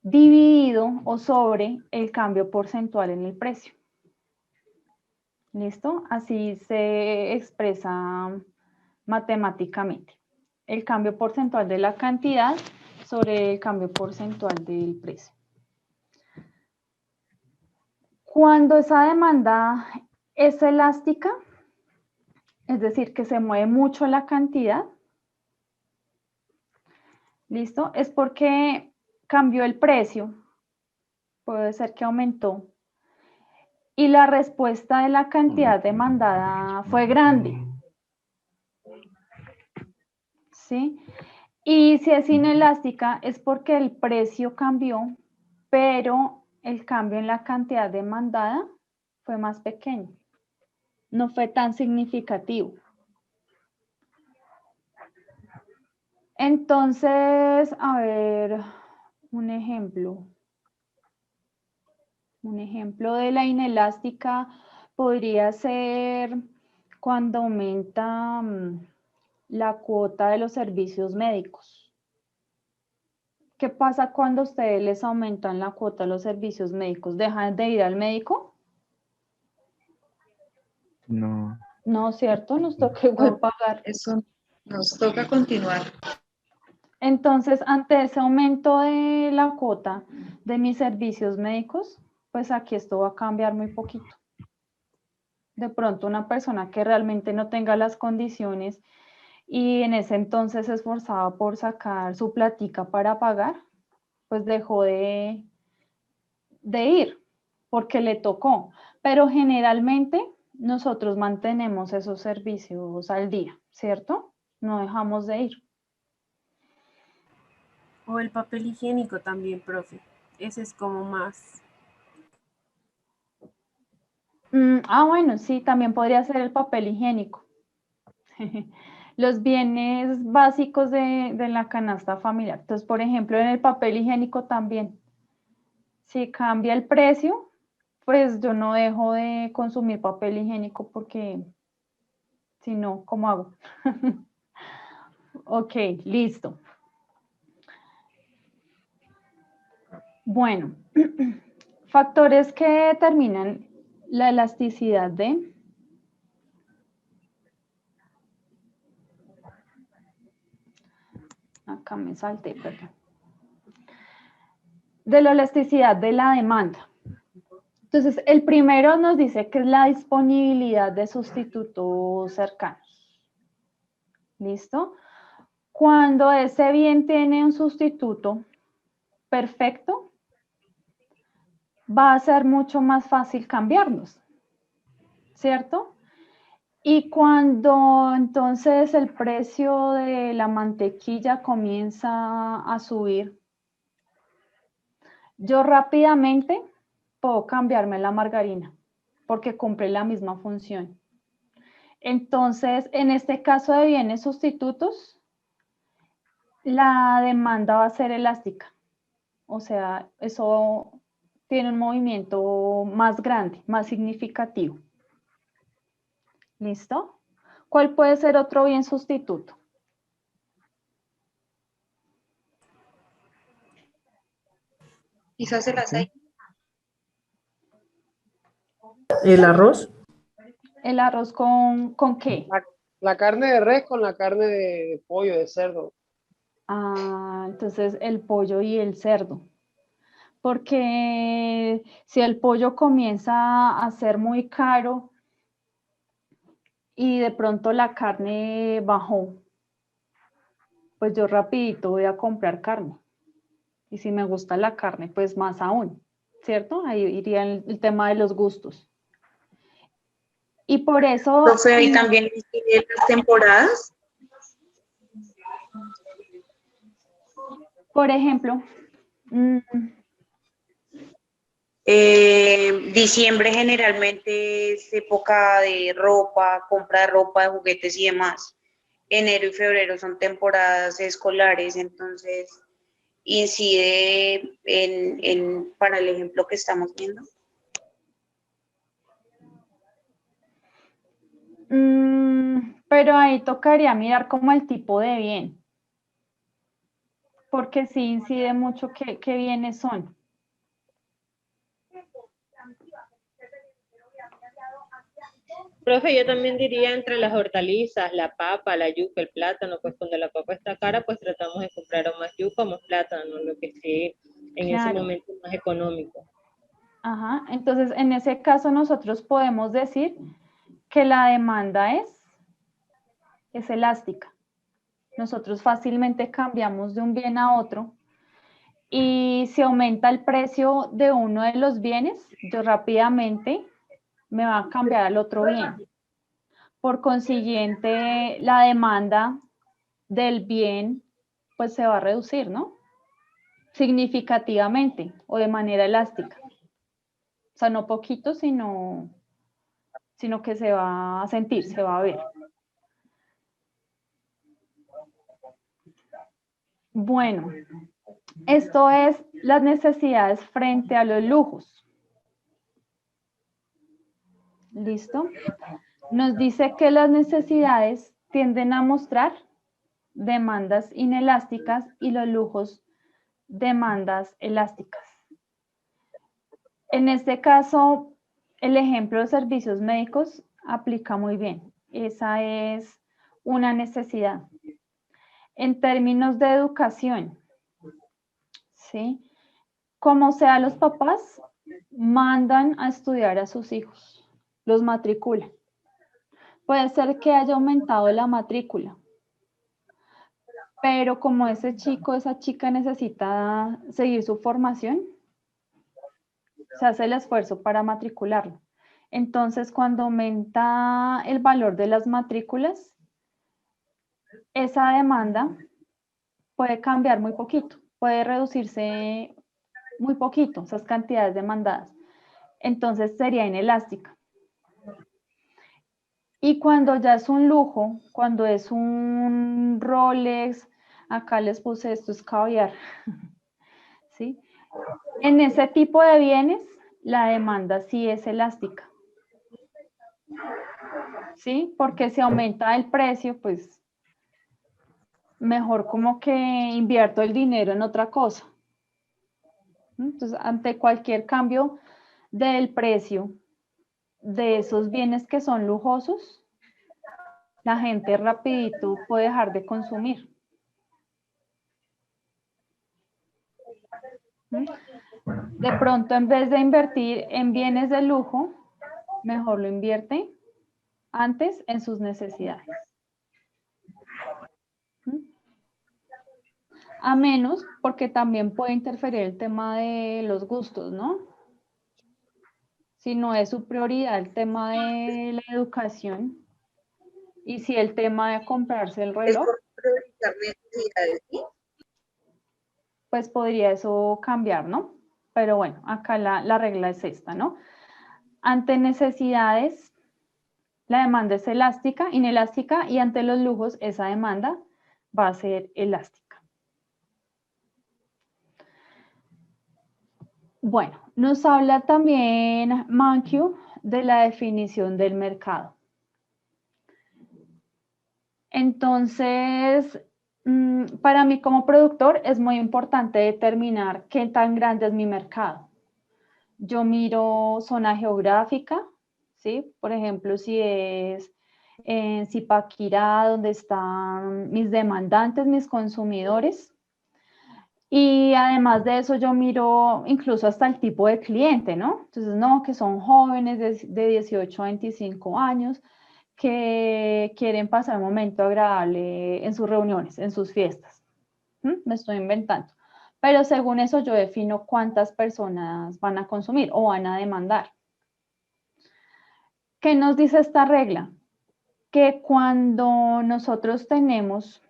dividido o sobre el cambio porcentual en el precio. ¿Listo? Así se expresa matemáticamente. El cambio porcentual de la cantidad sobre el cambio porcentual del precio. Cuando esa demanda es elástica, es decir, que se mueve mucho la cantidad, ¿listo? Es porque cambió el precio, puede ser que aumentó, y la respuesta de la cantidad demandada fue grande, ¿sí? Y si es inelástica es porque el precio cambió, pero el cambio en la cantidad demandada fue más pequeño, no fue tan significativo. Entonces, a ver, un ejemplo. Un ejemplo de la inelástica podría ser cuando aumenta la cuota de los servicios médicos. ¿Qué pasa cuando ustedes les aumentan la cuota de los servicios médicos? ¿Dejan de ir al médico? No. No, ¿cierto? Nos toca igual pagar. Eso nos toca continuar. Entonces, ante ese aumento de la cuota de mis servicios médicos, pues aquí esto va a cambiar muy poquito. De pronto una persona que realmente no tenga las condiciones y en ese entonces se esforzaba por sacar su platica para pagar, pues dejó de ir porque le tocó. Pero generalmente nosotros mantenemos esos servicios al día, ¿cierto? No dejamos de ir. O el papel higiénico también, profe. Ese es como más. Bueno, sí, también podría ser el papel higiénico. Los bienes básicos de la canasta familiar. Entonces, por ejemplo, en el papel higiénico también. Si cambia el precio, pues yo no dejo de consumir papel higiénico porque si no, ¿cómo hago? Ok, listo. Bueno, factores que determinan la elasticidad de... Acá me salté, perdón. De la elasticidad de la demanda. Entonces, el primero nos dice que es la disponibilidad de sustitutos cercanos. ¿Listo? Cuando ese bien tiene un sustituto perfecto, va a ser mucho más fácil cambiarnos, ¿cierto? Y cuando entonces el precio de la mantequilla comienza a subir, yo rápidamente puedo cambiarme la margarina porque cumple la misma función. Entonces, en este caso de bienes sustitutos, la demanda va a ser elástica. O sea, eso tiene un movimiento más grande, más significativo. ¿Listo? ¿Cuál puede ser otro bien sustituto? Quizás el aceite. ¿El arroz? ¿El arroz con qué? La carne de res con la carne de pollo, de cerdo. Ah, entonces el pollo y el cerdo. Porque si el pollo comienza a ser muy caro y de pronto la carne bajó, pues yo rapidito voy a comprar carne. Y si me gusta la carne, pues más aún, ¿cierto? Ahí iría el tema de los gustos. Y por eso... Profe, ahí también incluye las temporadas. Por ejemplo, Diciembre generalmente es época de ropa, compra de ropa, de juguetes y demás. Enero y febrero son temporadas escolares, entonces incide para el ejemplo que estamos viendo. pero ahí tocaría mirar como el tipo de bien, porque sí incide mucho qué bienes son. Profe, yo también diría entre las hortalizas, la papa, la yuca, el plátano, pues cuando la papa está cara, pues tratamos de comprar o más yuca o más plátano, lo que esté en ese Claro. momento más económico. Ajá, entonces en ese caso nosotros podemos decir que la demanda es elástica. Nosotros fácilmente cambiamos de un bien a otro y si aumenta el precio de uno de los bienes, yo rápidamente me va a cambiar al otro bien. Por consiguiente, la demanda del bien pues se va a reducir, ¿no? Significativamente o de manera elástica. O sea, no poquito, sino que se va a sentir, se va a ver. Bueno, esto es las necesidades frente a los lujos. ¿Listo? Nos dice que las necesidades tienden a mostrar demandas inelásticas y los lujos demandas elásticas. En este caso, el ejemplo de servicios médicos aplica muy bien. Esa es una necesidad. En términos de educación, ¿sí? Como sea, los papás mandan a estudiar a sus hijos, los matriculan. Puede ser que haya aumentado la matrícula, pero como ese chico, esa chica necesita seguir su formación, se hace el esfuerzo para matricularlo. Entonces, cuando aumenta el valor de las matrículas, esa demanda puede cambiar muy poquito, puede reducirse muy poquito, esas cantidades demandadas. Entonces, sería inelástica. Y cuando ya es un lujo, cuando es un Rolex, acá les puse esto, es caviar, ¿sí? En ese tipo de bienes, la demanda sí es elástica, ¿sí? Porque si aumenta el precio, pues mejor como que invierto el dinero en otra cosa. Entonces, ante cualquier cambio del precio de esos bienes que son lujosos, la gente rapidito puede dejar de consumir. De pronto, en vez de invertir en bienes de lujo, mejor lo invierte antes en sus necesidades. A menos, porque también puede interferir el tema de los gustos, ¿no? Si no es su prioridad el tema de la educación y si el tema de comprarse el reloj, Es por priorizar necesidades, ¿sí? pues podría eso cambiar, ¿no? Pero bueno, acá la regla es esta, ¿no? Ante necesidades, la demanda es elástica, inelástica, y ante los lujos, esa demanda va a ser elástica. Bueno, nos habla también Mankiw de la definición del mercado. Entonces, para mí como productor es muy importante determinar qué tan grande es mi mercado. Yo miro zona geográfica, ¿sí? Por ejemplo, si es en Zipaquirá, donde están mis demandantes, mis consumidores. Y además de eso, yo miro incluso hasta el tipo de cliente, ¿no? Entonces, no, que son jóvenes de 18 a 25 años que quieren pasar un momento agradable en sus reuniones, en sus fiestas. Me estoy inventando. Pero según eso, yo defino cuántas personas van a consumir o van a demandar. ¿Qué nos dice esta regla? Que cuando nosotros tenemos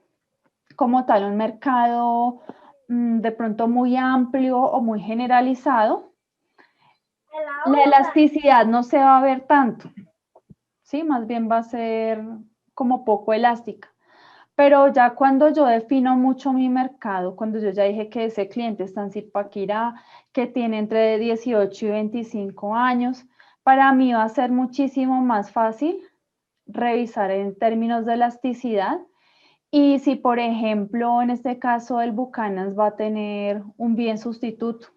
como tal un mercado de pronto muy amplio o muy generalizado, la elasticidad no se va a ver tanto, ¿sí? Más bien va a ser como poco elástica. Pero ya cuando yo defino mucho mi mercado, cuando yo ya dije que ese cliente está en Zipaquirá, que tiene entre 18 y 25 años, para mí va a ser muchísimo más fácil revisar en términos de elasticidad. Y si, por ejemplo, en este caso el Buchanan va a tener un bien sustituto,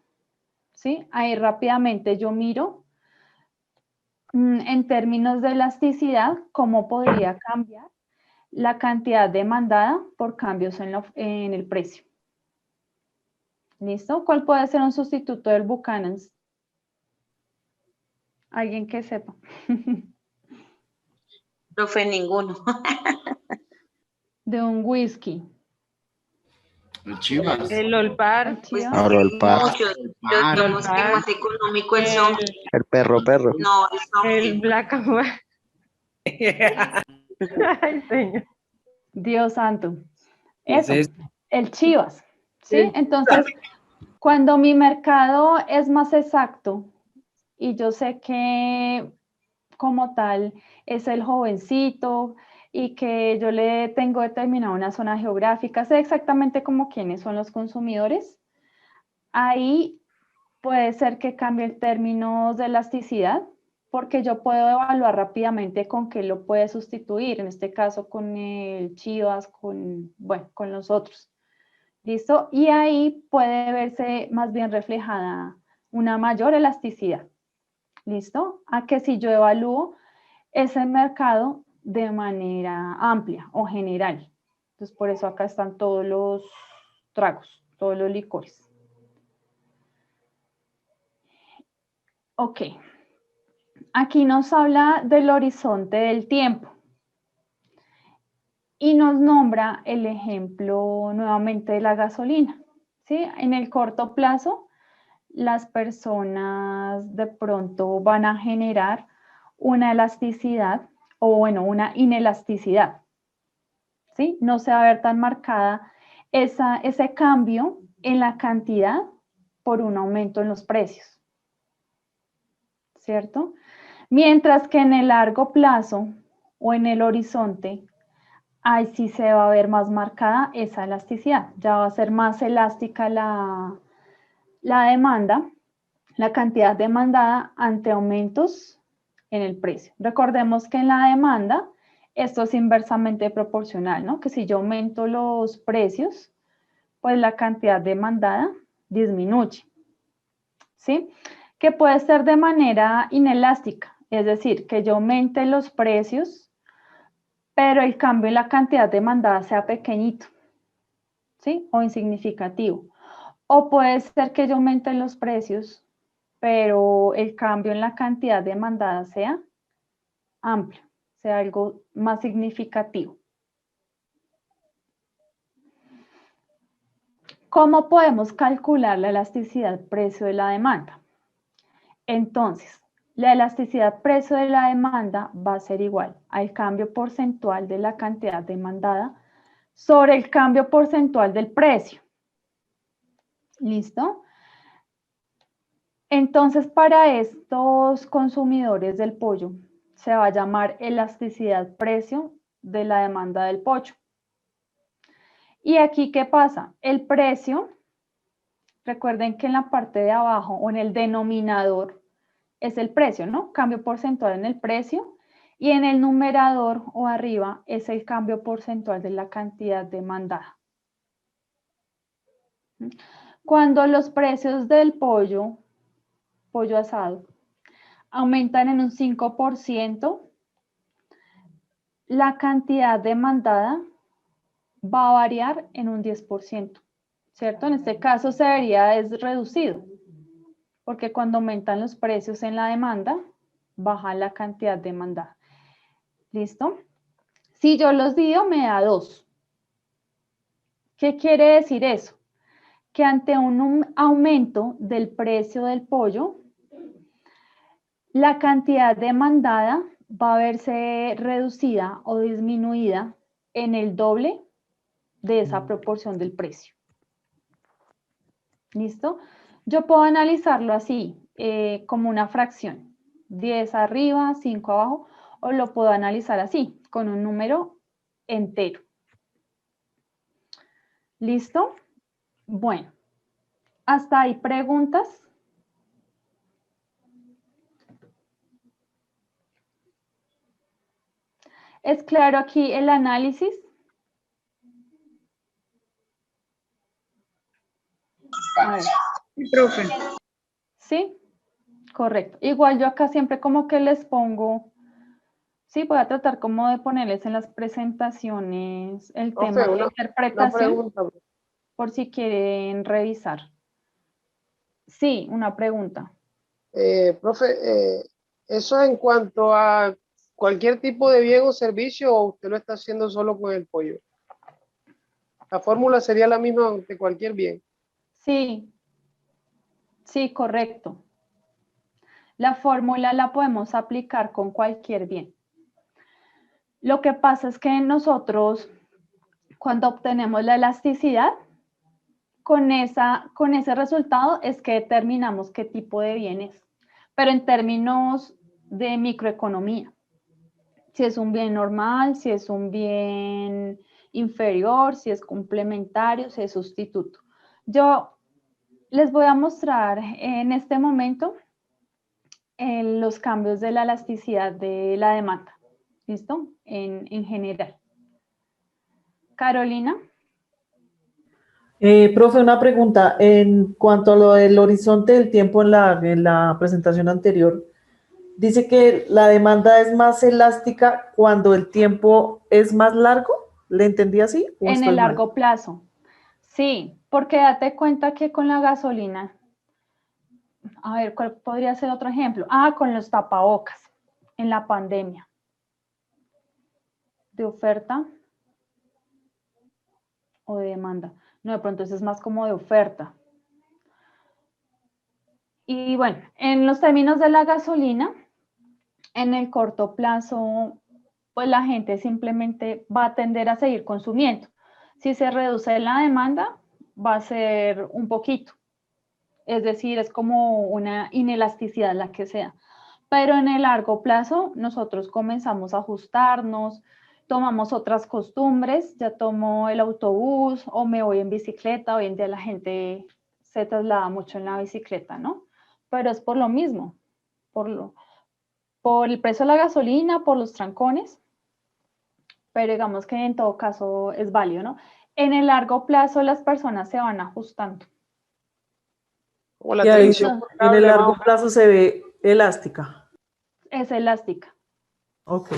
¿sí? Ahí rápidamente yo miro en términos de elasticidad cómo podría cambiar la cantidad demandada por cambios en el precio. ¿Listo? ¿Cuál puede ser un sustituto del Buchanan? Alguien que sepa. Profe, ninguno. De un whisky. El Chivas. El Olpar, Pues Ahora el par, muchos. Yo digamos que más económico el son. el perro. No, el son. el Black and White. Ay, señor. Dios santo. ¿Es Eso, este? el Chivas. ¿Sí? Sí. Entonces, cuando mi mercado es más exacto y yo sé que como tal es el jovencito y que yo le tengo determinada una zona geográfica, sé exactamente como quiénes son los consumidores, ahí puede ser que cambie el término de elasticidad, porque yo puedo evaluar rápidamente con qué lo puede sustituir, en este caso con el Chivas, bueno, con los otros. ¿Listo? Y ahí puede verse más bien reflejada una mayor elasticidad. ¿Listo? A que si yo evalúo ese mercado de manera amplia o general. Entonces, por eso acá están todos los tragos, todos los licores. Ok. Aquí nos habla del horizonte del tiempo. Y nos nombra el ejemplo nuevamente de la gasolina. ¿Sí? En el corto plazo, las personas de pronto van a generar una elasticidad o bueno, una inelasticidad. ¿Sí? No se va a ver tan marcada ese cambio en la cantidad por un aumento en los precios. ¿Cierto? Mientras que en el largo plazo o en el horizonte, ahí sí se va a ver más marcada esa elasticidad. Ya va a ser más elástica la demanda, la cantidad demandada ante aumentos en el precio. Recordemos que en la demanda esto es inversamente proporcional, ¿no? Que si yo aumento los precios, pues la cantidad demandada disminuye, ¿sí? Que puede ser de manera inelástica, es decir, que yo aumente los precios, pero el cambio en la cantidad demandada sea pequeñito, ¿sí? O insignificativo. O puede ser que yo aumente los precios, pero el cambio en la cantidad demandada sea amplio, sea algo más significativo. ¿Cómo podemos calcular la elasticidad precio de la demanda? Entonces, la elasticidad precio de la demanda va a ser igual al cambio porcentual de la cantidad demandada sobre el cambio porcentual del precio. ¿Listo? Entonces, para estos consumidores del pollo, se va a llamar elasticidad precio de la demanda del pollo. Y aquí, ¿qué pasa? El precio, recuerden que en la parte de abajo o en el denominador es el precio, ¿no? Cambio porcentual en el precio. Y en el numerador o arriba es el cambio porcentual de la cantidad demandada. Cuando los precios del pollo asado, aumentan en un 5%, la cantidad demandada va a variar en un 10%, ¿cierto? En este caso se vería es reducido, porque cuando aumentan los precios en la demanda, baja la cantidad demandada. ¿Listo? Si yo los divido, me da 2. ¿Qué quiere decir eso? Que ante un aumento del precio del pollo, la cantidad demandada va a verse reducida o disminuida en el doble de esa proporción del precio. ¿Listo? Yo puedo analizarlo así, como una fracción, 10 arriba, 5 abajo, o lo puedo analizar así, con un número entero. ¿Listo? Bueno, hasta ahí preguntas. ¿Es claro aquí el análisis? A ver. Sí, profe. ¿Sí? Correcto. Igual yo acá siempre como que les pongo, sí, voy a tratar como de ponerles en las presentaciones el Profe, tema de una interpretación, pregunta. por si quieren revisar. Sí, una pregunta. Profe, eso en cuanto a cualquier tipo de bien o servicio, o usted lo está haciendo solo con el pollo. La fórmula sería la misma de cualquier bien. Sí, sí, correcto. La fórmula la podemos aplicar con cualquier bien. Lo que pasa es que nosotros, cuando obtenemos la elasticidad, con ese resultado es que determinamos qué tipo de bien es, pero en términos de microeconomía. Si es un bien normal, si es un bien inferior, si es complementario, si es sustituto. Yo les voy a mostrar en este momento los cambios de la elasticidad de la demanda. ¿Listo? En general. Carolina. Profe, una pregunta. En cuanto a lo del horizonte del tiempo en la presentación anterior, dice que la demanda es más elástica cuando el tiempo es más largo. ¿Le entendí así? ¿O En el estoy mal? largo plazo. Sí, porque date cuenta que con la gasolina, a ver, ¿cuál podría ser otro ejemplo? Con los tapabocas en la pandemia. ¿De oferta o de demanda? No, de pronto eso es más como de oferta. Y bueno, en los términos de la gasolina, en el corto plazo, pues la gente simplemente va a tender a seguir consumiendo. Si se reduce la demanda, va a ser un poquito. Es decir, es como una inelasticidad la que sea. Pero en el largo plazo, nosotros comenzamos a ajustarnos, tomamos otras costumbres, ya tomo el autobús o me voy en bicicleta. Hoy en día la gente se traslada mucho en la bicicleta, ¿no? Pero es por lo mismo, por el precio de la gasolina, por los trancones, pero digamos que en todo caso es válido, ¿no? En el largo plazo las personas se van ajustando. O la Y ahí televisión por en cable, el más largo o menos. plazo se ve elástica. Es elástica. Ok.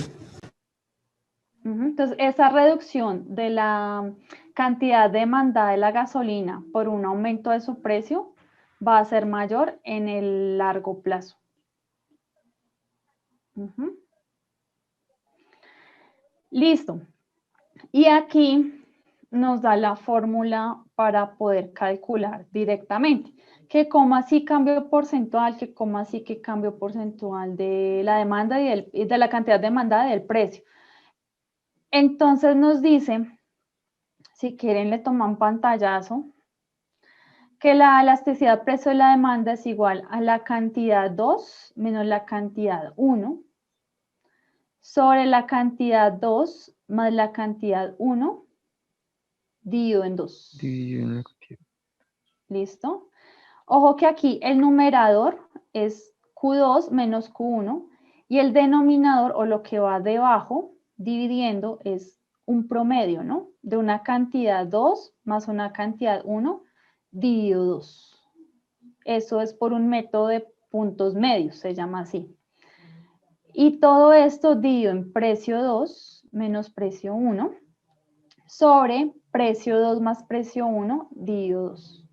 Entonces, esa reducción de la cantidad demandada de la gasolina por un aumento de su precio va a ser mayor en el largo plazo. Listo. Y aquí nos da la fórmula para poder calcular directamente. Que como así cambio porcentual, que como así que cambio porcentual de la demanda y de la cantidad demandada y del precio. Entonces nos dice, si quieren le toman pantallazo, que la elasticidad precio de la demanda es igual a la cantidad 2 menos la cantidad 1 sobre la cantidad 2 más la cantidad 1 dividido en 2. ¿Listo? Ojo que aquí el numerador es Q2 menos Q1 y el denominador o lo que va debajo dividiendo es un promedio, ¿no? De una cantidad 2 más una cantidad 1 dividido 2. Eso es por un método de puntos medios, se llama así. Y todo esto dividido en precio 2 menos precio 1 sobre precio 2 más precio 1 dividido 2.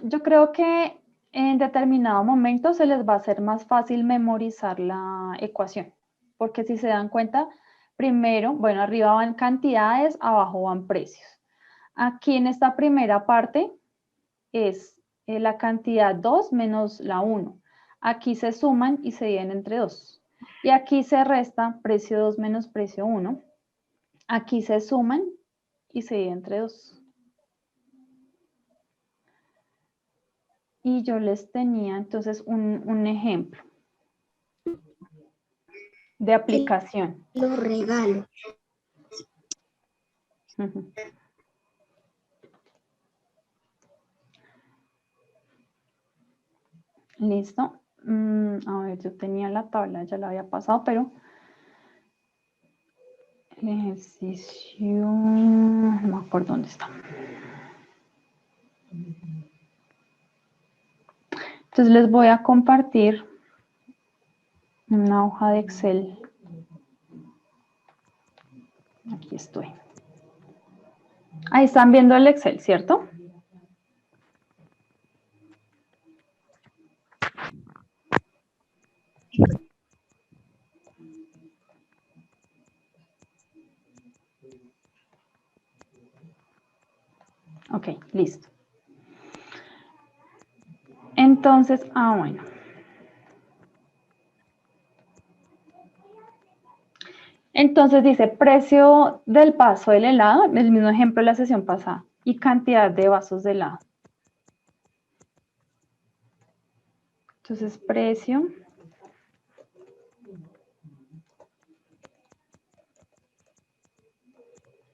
Yo creo que en determinado momento se les va a hacer más fácil memorizar la ecuación, porque si se dan cuenta, primero, bueno, arriba van cantidades, abajo van precios. Aquí en esta primera parte es la cantidad 2 menos la 1. Aquí se suman y se dividen entre 2. Y aquí se resta precio 2 menos precio 1. Aquí se suman y se dividen entre 2. Y yo les tenía entonces un ejemplo de aplicación. Los regalos. Ujú. Listo. A ver, yo tenía la tabla, ya la había pasado, pero el ejercicio, no me acuerdo dónde está. Entonces les voy a compartir una hoja de Excel. Aquí estoy. Ahí están viendo el Excel, ¿cierto? Ok, listo. Entonces, bueno. Entonces dice precio del vaso del helado, el mismo ejemplo de la sesión pasada, y cantidad de vasos de helado. Entonces, precio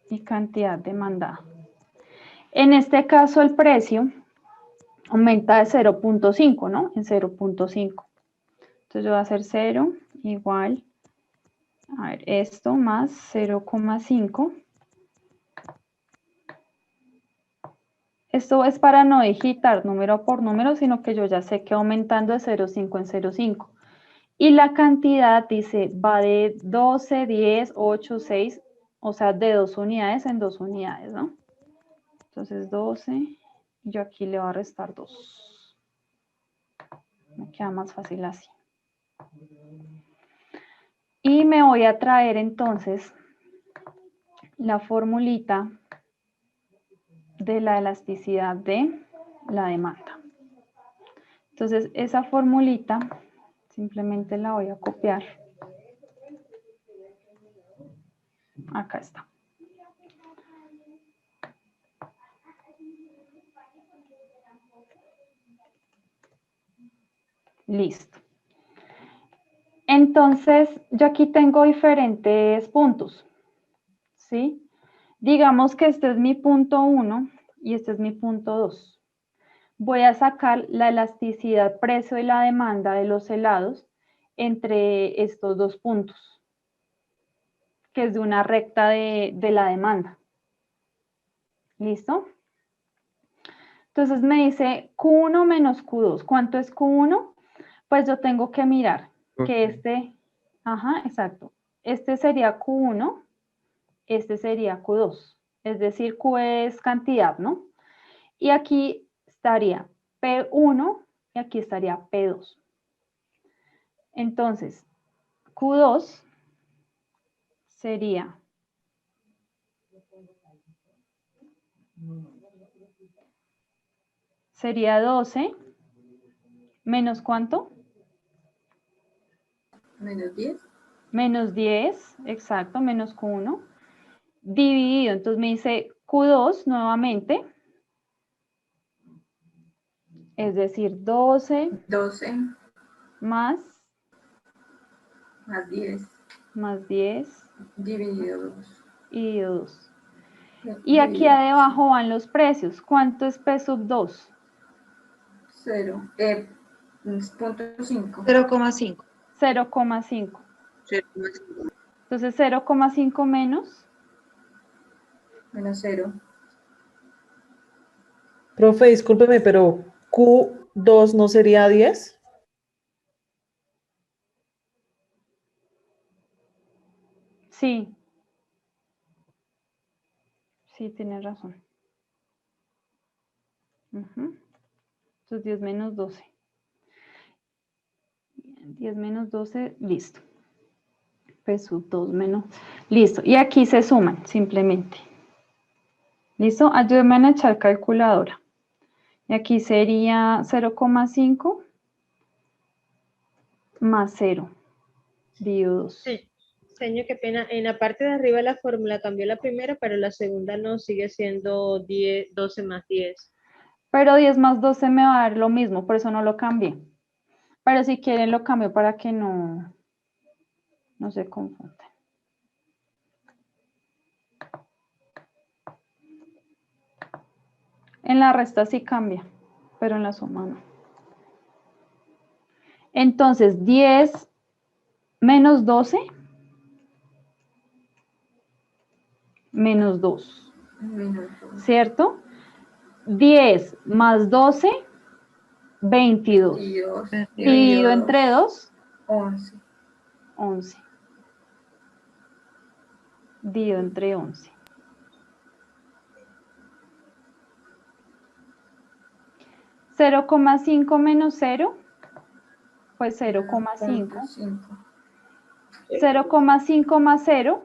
y cantidad demandada. En este caso, el precio aumenta de 0.5, ¿no? En 0.5. Entonces, yo voy a hacer 0 igual, a ver, esto más 0.5. Esto es para no digitar número por número, sino que yo ya sé que aumentando de 0.5 en 0.5. Y la cantidad, dice, va de 12, 10, 8, 6, o sea, de 2 unidades en 2 unidades, ¿no? Entonces 12, yo aquí le voy a restar 2. Me queda más fácil así. Y me voy a traer entonces la formulita de la elasticidad de la demanda. Entonces esa formulita simplemente la voy a copiar. Acá está. Listo. Entonces, yo aquí tengo diferentes puntos, ¿sí? Digamos que este es mi punto 1 y este es mi punto 2. Voy a sacar la elasticidad precio y la demanda de los helados entre estos dos puntos, que es de una recta de la demanda. ¿Listo? Entonces me dice Q1 menos Q2. ¿Cuánto es Q1? Pues yo tengo que mirar que exacto. Este sería Q1, este sería Q2. Es decir, Q es cantidad, ¿no? Y aquí estaría P1 y aquí estaría P2. Entonces, Q2 sería sería 12 menos ¿cuánto? Menos 10. Menos 10, exacto, menos Q1, dividido. Entonces me dice Q2 nuevamente, es decir, 12 más 10 dividido 2. y 2. Y aquí debajo van los precios. ¿Cuánto es P sub 2? 0. 0.5. 0,5. 0,5. Entonces 0,5 menos. Menos 0. Profe, discúlpeme, pero Q2 no sería 10. Sí. Sí, tienes razón. Entonces 10 menos 12. 10 menos 12, listo. Pues 2 menos, listo. Y aquí se suman simplemente. ¿Listo? Ayúdenme a echar calculadora. Y aquí sería 0,5 más 0, dividido 2. Sí. Señor, qué pena. En la parte de arriba la fórmula cambió la primera, pero la segunda no, sigue siendo 10, 12 más 10. Pero 10 más 12 me va a dar lo mismo, por eso no lo cambié. Pero si quieren lo cambio para que no se confundan. En la resta sí cambia, pero en la suma no. Entonces, 10 menos 12, menos 2, ¿cierto? 10 más 12, 22. Dividido entre 2, 11. 11. Dividido entre 11. 0,5 menos 0, pues 0,5. 0,5 más 0,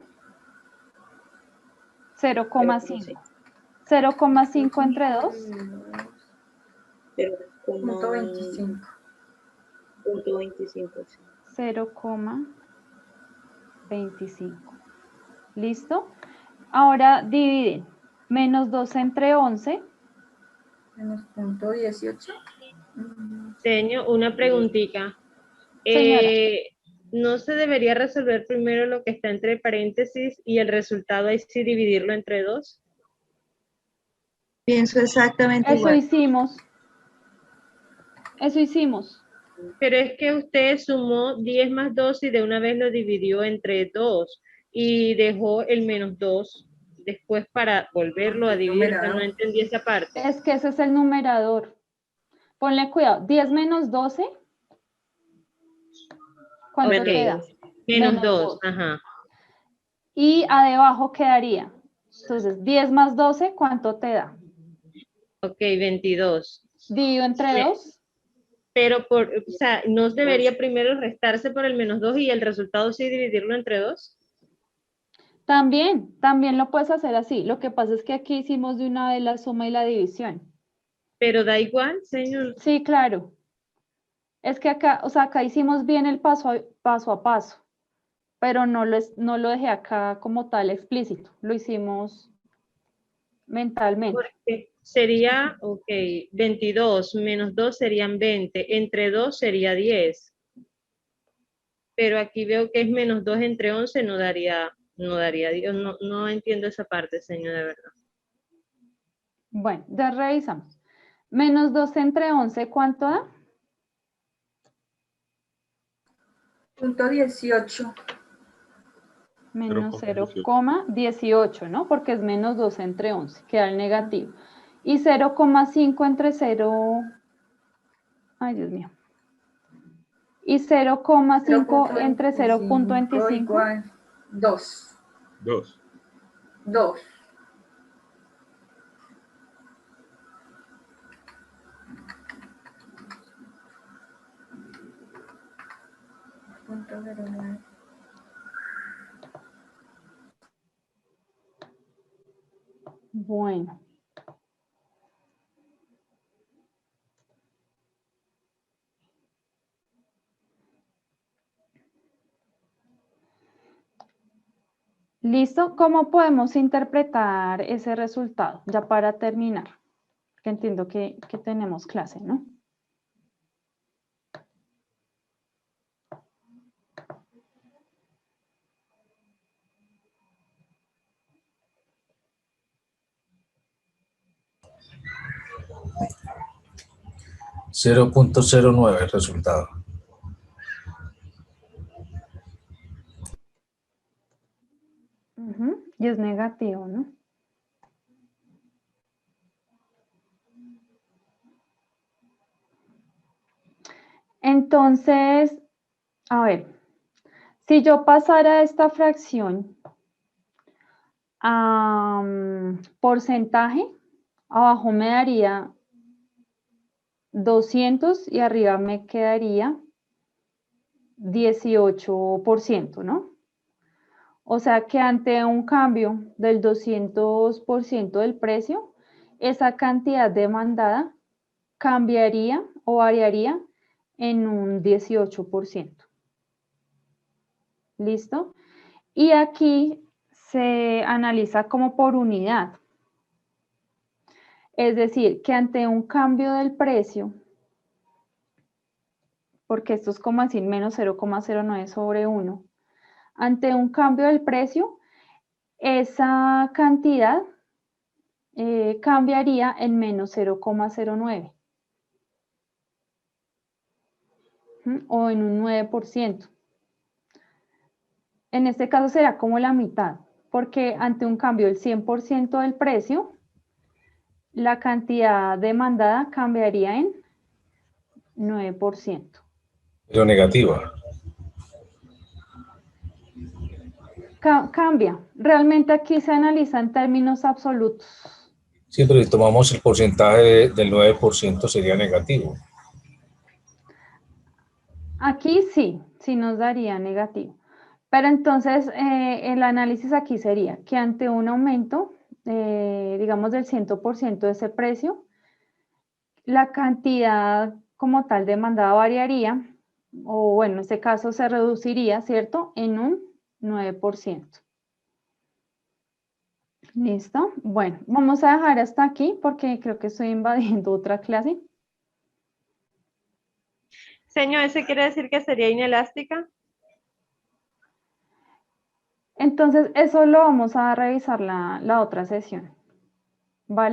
0,5. 0,5 entre 2. 0,25. 0,25. ¿Listo? Ahora dividen. Menos 2 entre 11. Menos 0,18. Señor, una preguntita. Señora. ¿No se debería resolver primero lo que está entre paréntesis y el resultado ahí sí dividirlo entre 2? Pienso exactamente Eso igual. hicimos. Eso hicimos. Pero es que usted sumó 10 más 2 y de una vez lo dividió entre 2 y dejó el menos 2 después para volverlo a dividir. No entendí esa parte. Es que ese es el numerador. Ponle cuidado. 10 menos 12. ¿Cuánto te da? Menos 2, ajá. Y debajo quedaría. Entonces, 10 más 12, ¿cuánto te da? Ok, 22. Dividido entre 2. Pero, o sea, ¿no debería primero restarse por el menos 2 y el resultado sí dividirlo entre 2? También lo puedes hacer así. Lo que pasa es que aquí hicimos de una vez la suma y la división. Pero da igual, señor. Sí, claro. Es que acá, o sea, acá hicimos bien el paso a paso, pero no lo dejé acá como tal explícito. Lo hicimos mentalmente. Porque sería, ok, 22 menos 2 serían 20, entre 2 sería 10. Pero aquí veo que es menos 2 entre 11, no daría 10. No entiendo esa parte, señor, de verdad. Bueno, ya revisamos. Menos 2 entre 11, ¿cuánto da? 0,18. Menos 0,18, ¿no? Porque es menos 2 entre 11, queda el negativo. Y 0,5 entre 0, ay Dios mío. Y 0,5 entre 0,25. Igual 2. 2. 2. Bueno. ¿Listo? ¿Cómo podemos interpretar ese resultado? Ya para terminar, que entiendo que tenemos clase, ¿no? .09 el resultado. Y es negativo, ¿no? Entonces, a ver, si yo pasara esta fracción porcentaje, abajo me daría 200 y arriba me quedaría 18%, ¿no? O sea que ante un cambio del 200% del precio, esa cantidad demandada cambiaría o variaría en un 18%. ¿Listo? Y aquí se analiza como por unidad. Es decir, que ante un cambio del precio, porque esto es como decir menos 0,09 sobre 1, ante un cambio del precio, esa cantidad cambiaría en menos 0,09 o en un 9%. En este caso será como la mitad, porque ante un cambio del 100% del precio, la cantidad demandada cambiaría en 9%. Pero negativa. Cambia. Realmente aquí se analiza en términos absolutos. Sí, pero si tomamos el porcentaje del 9% sería negativo. Aquí sí nos daría negativo. Pero entonces el análisis aquí sería que ante un aumento, digamos del 100% de ese precio, la cantidad como tal demandada variaría, o bueno, en este caso se reduciría, ¿cierto? En un 9%. ¿Listo? Bueno, vamos a dejar hasta aquí porque creo que estoy invadiendo otra clase. Señor, ¿eso quiere decir que sería inelástica? Entonces, eso lo vamos a revisar la otra sesión. ¿Vale?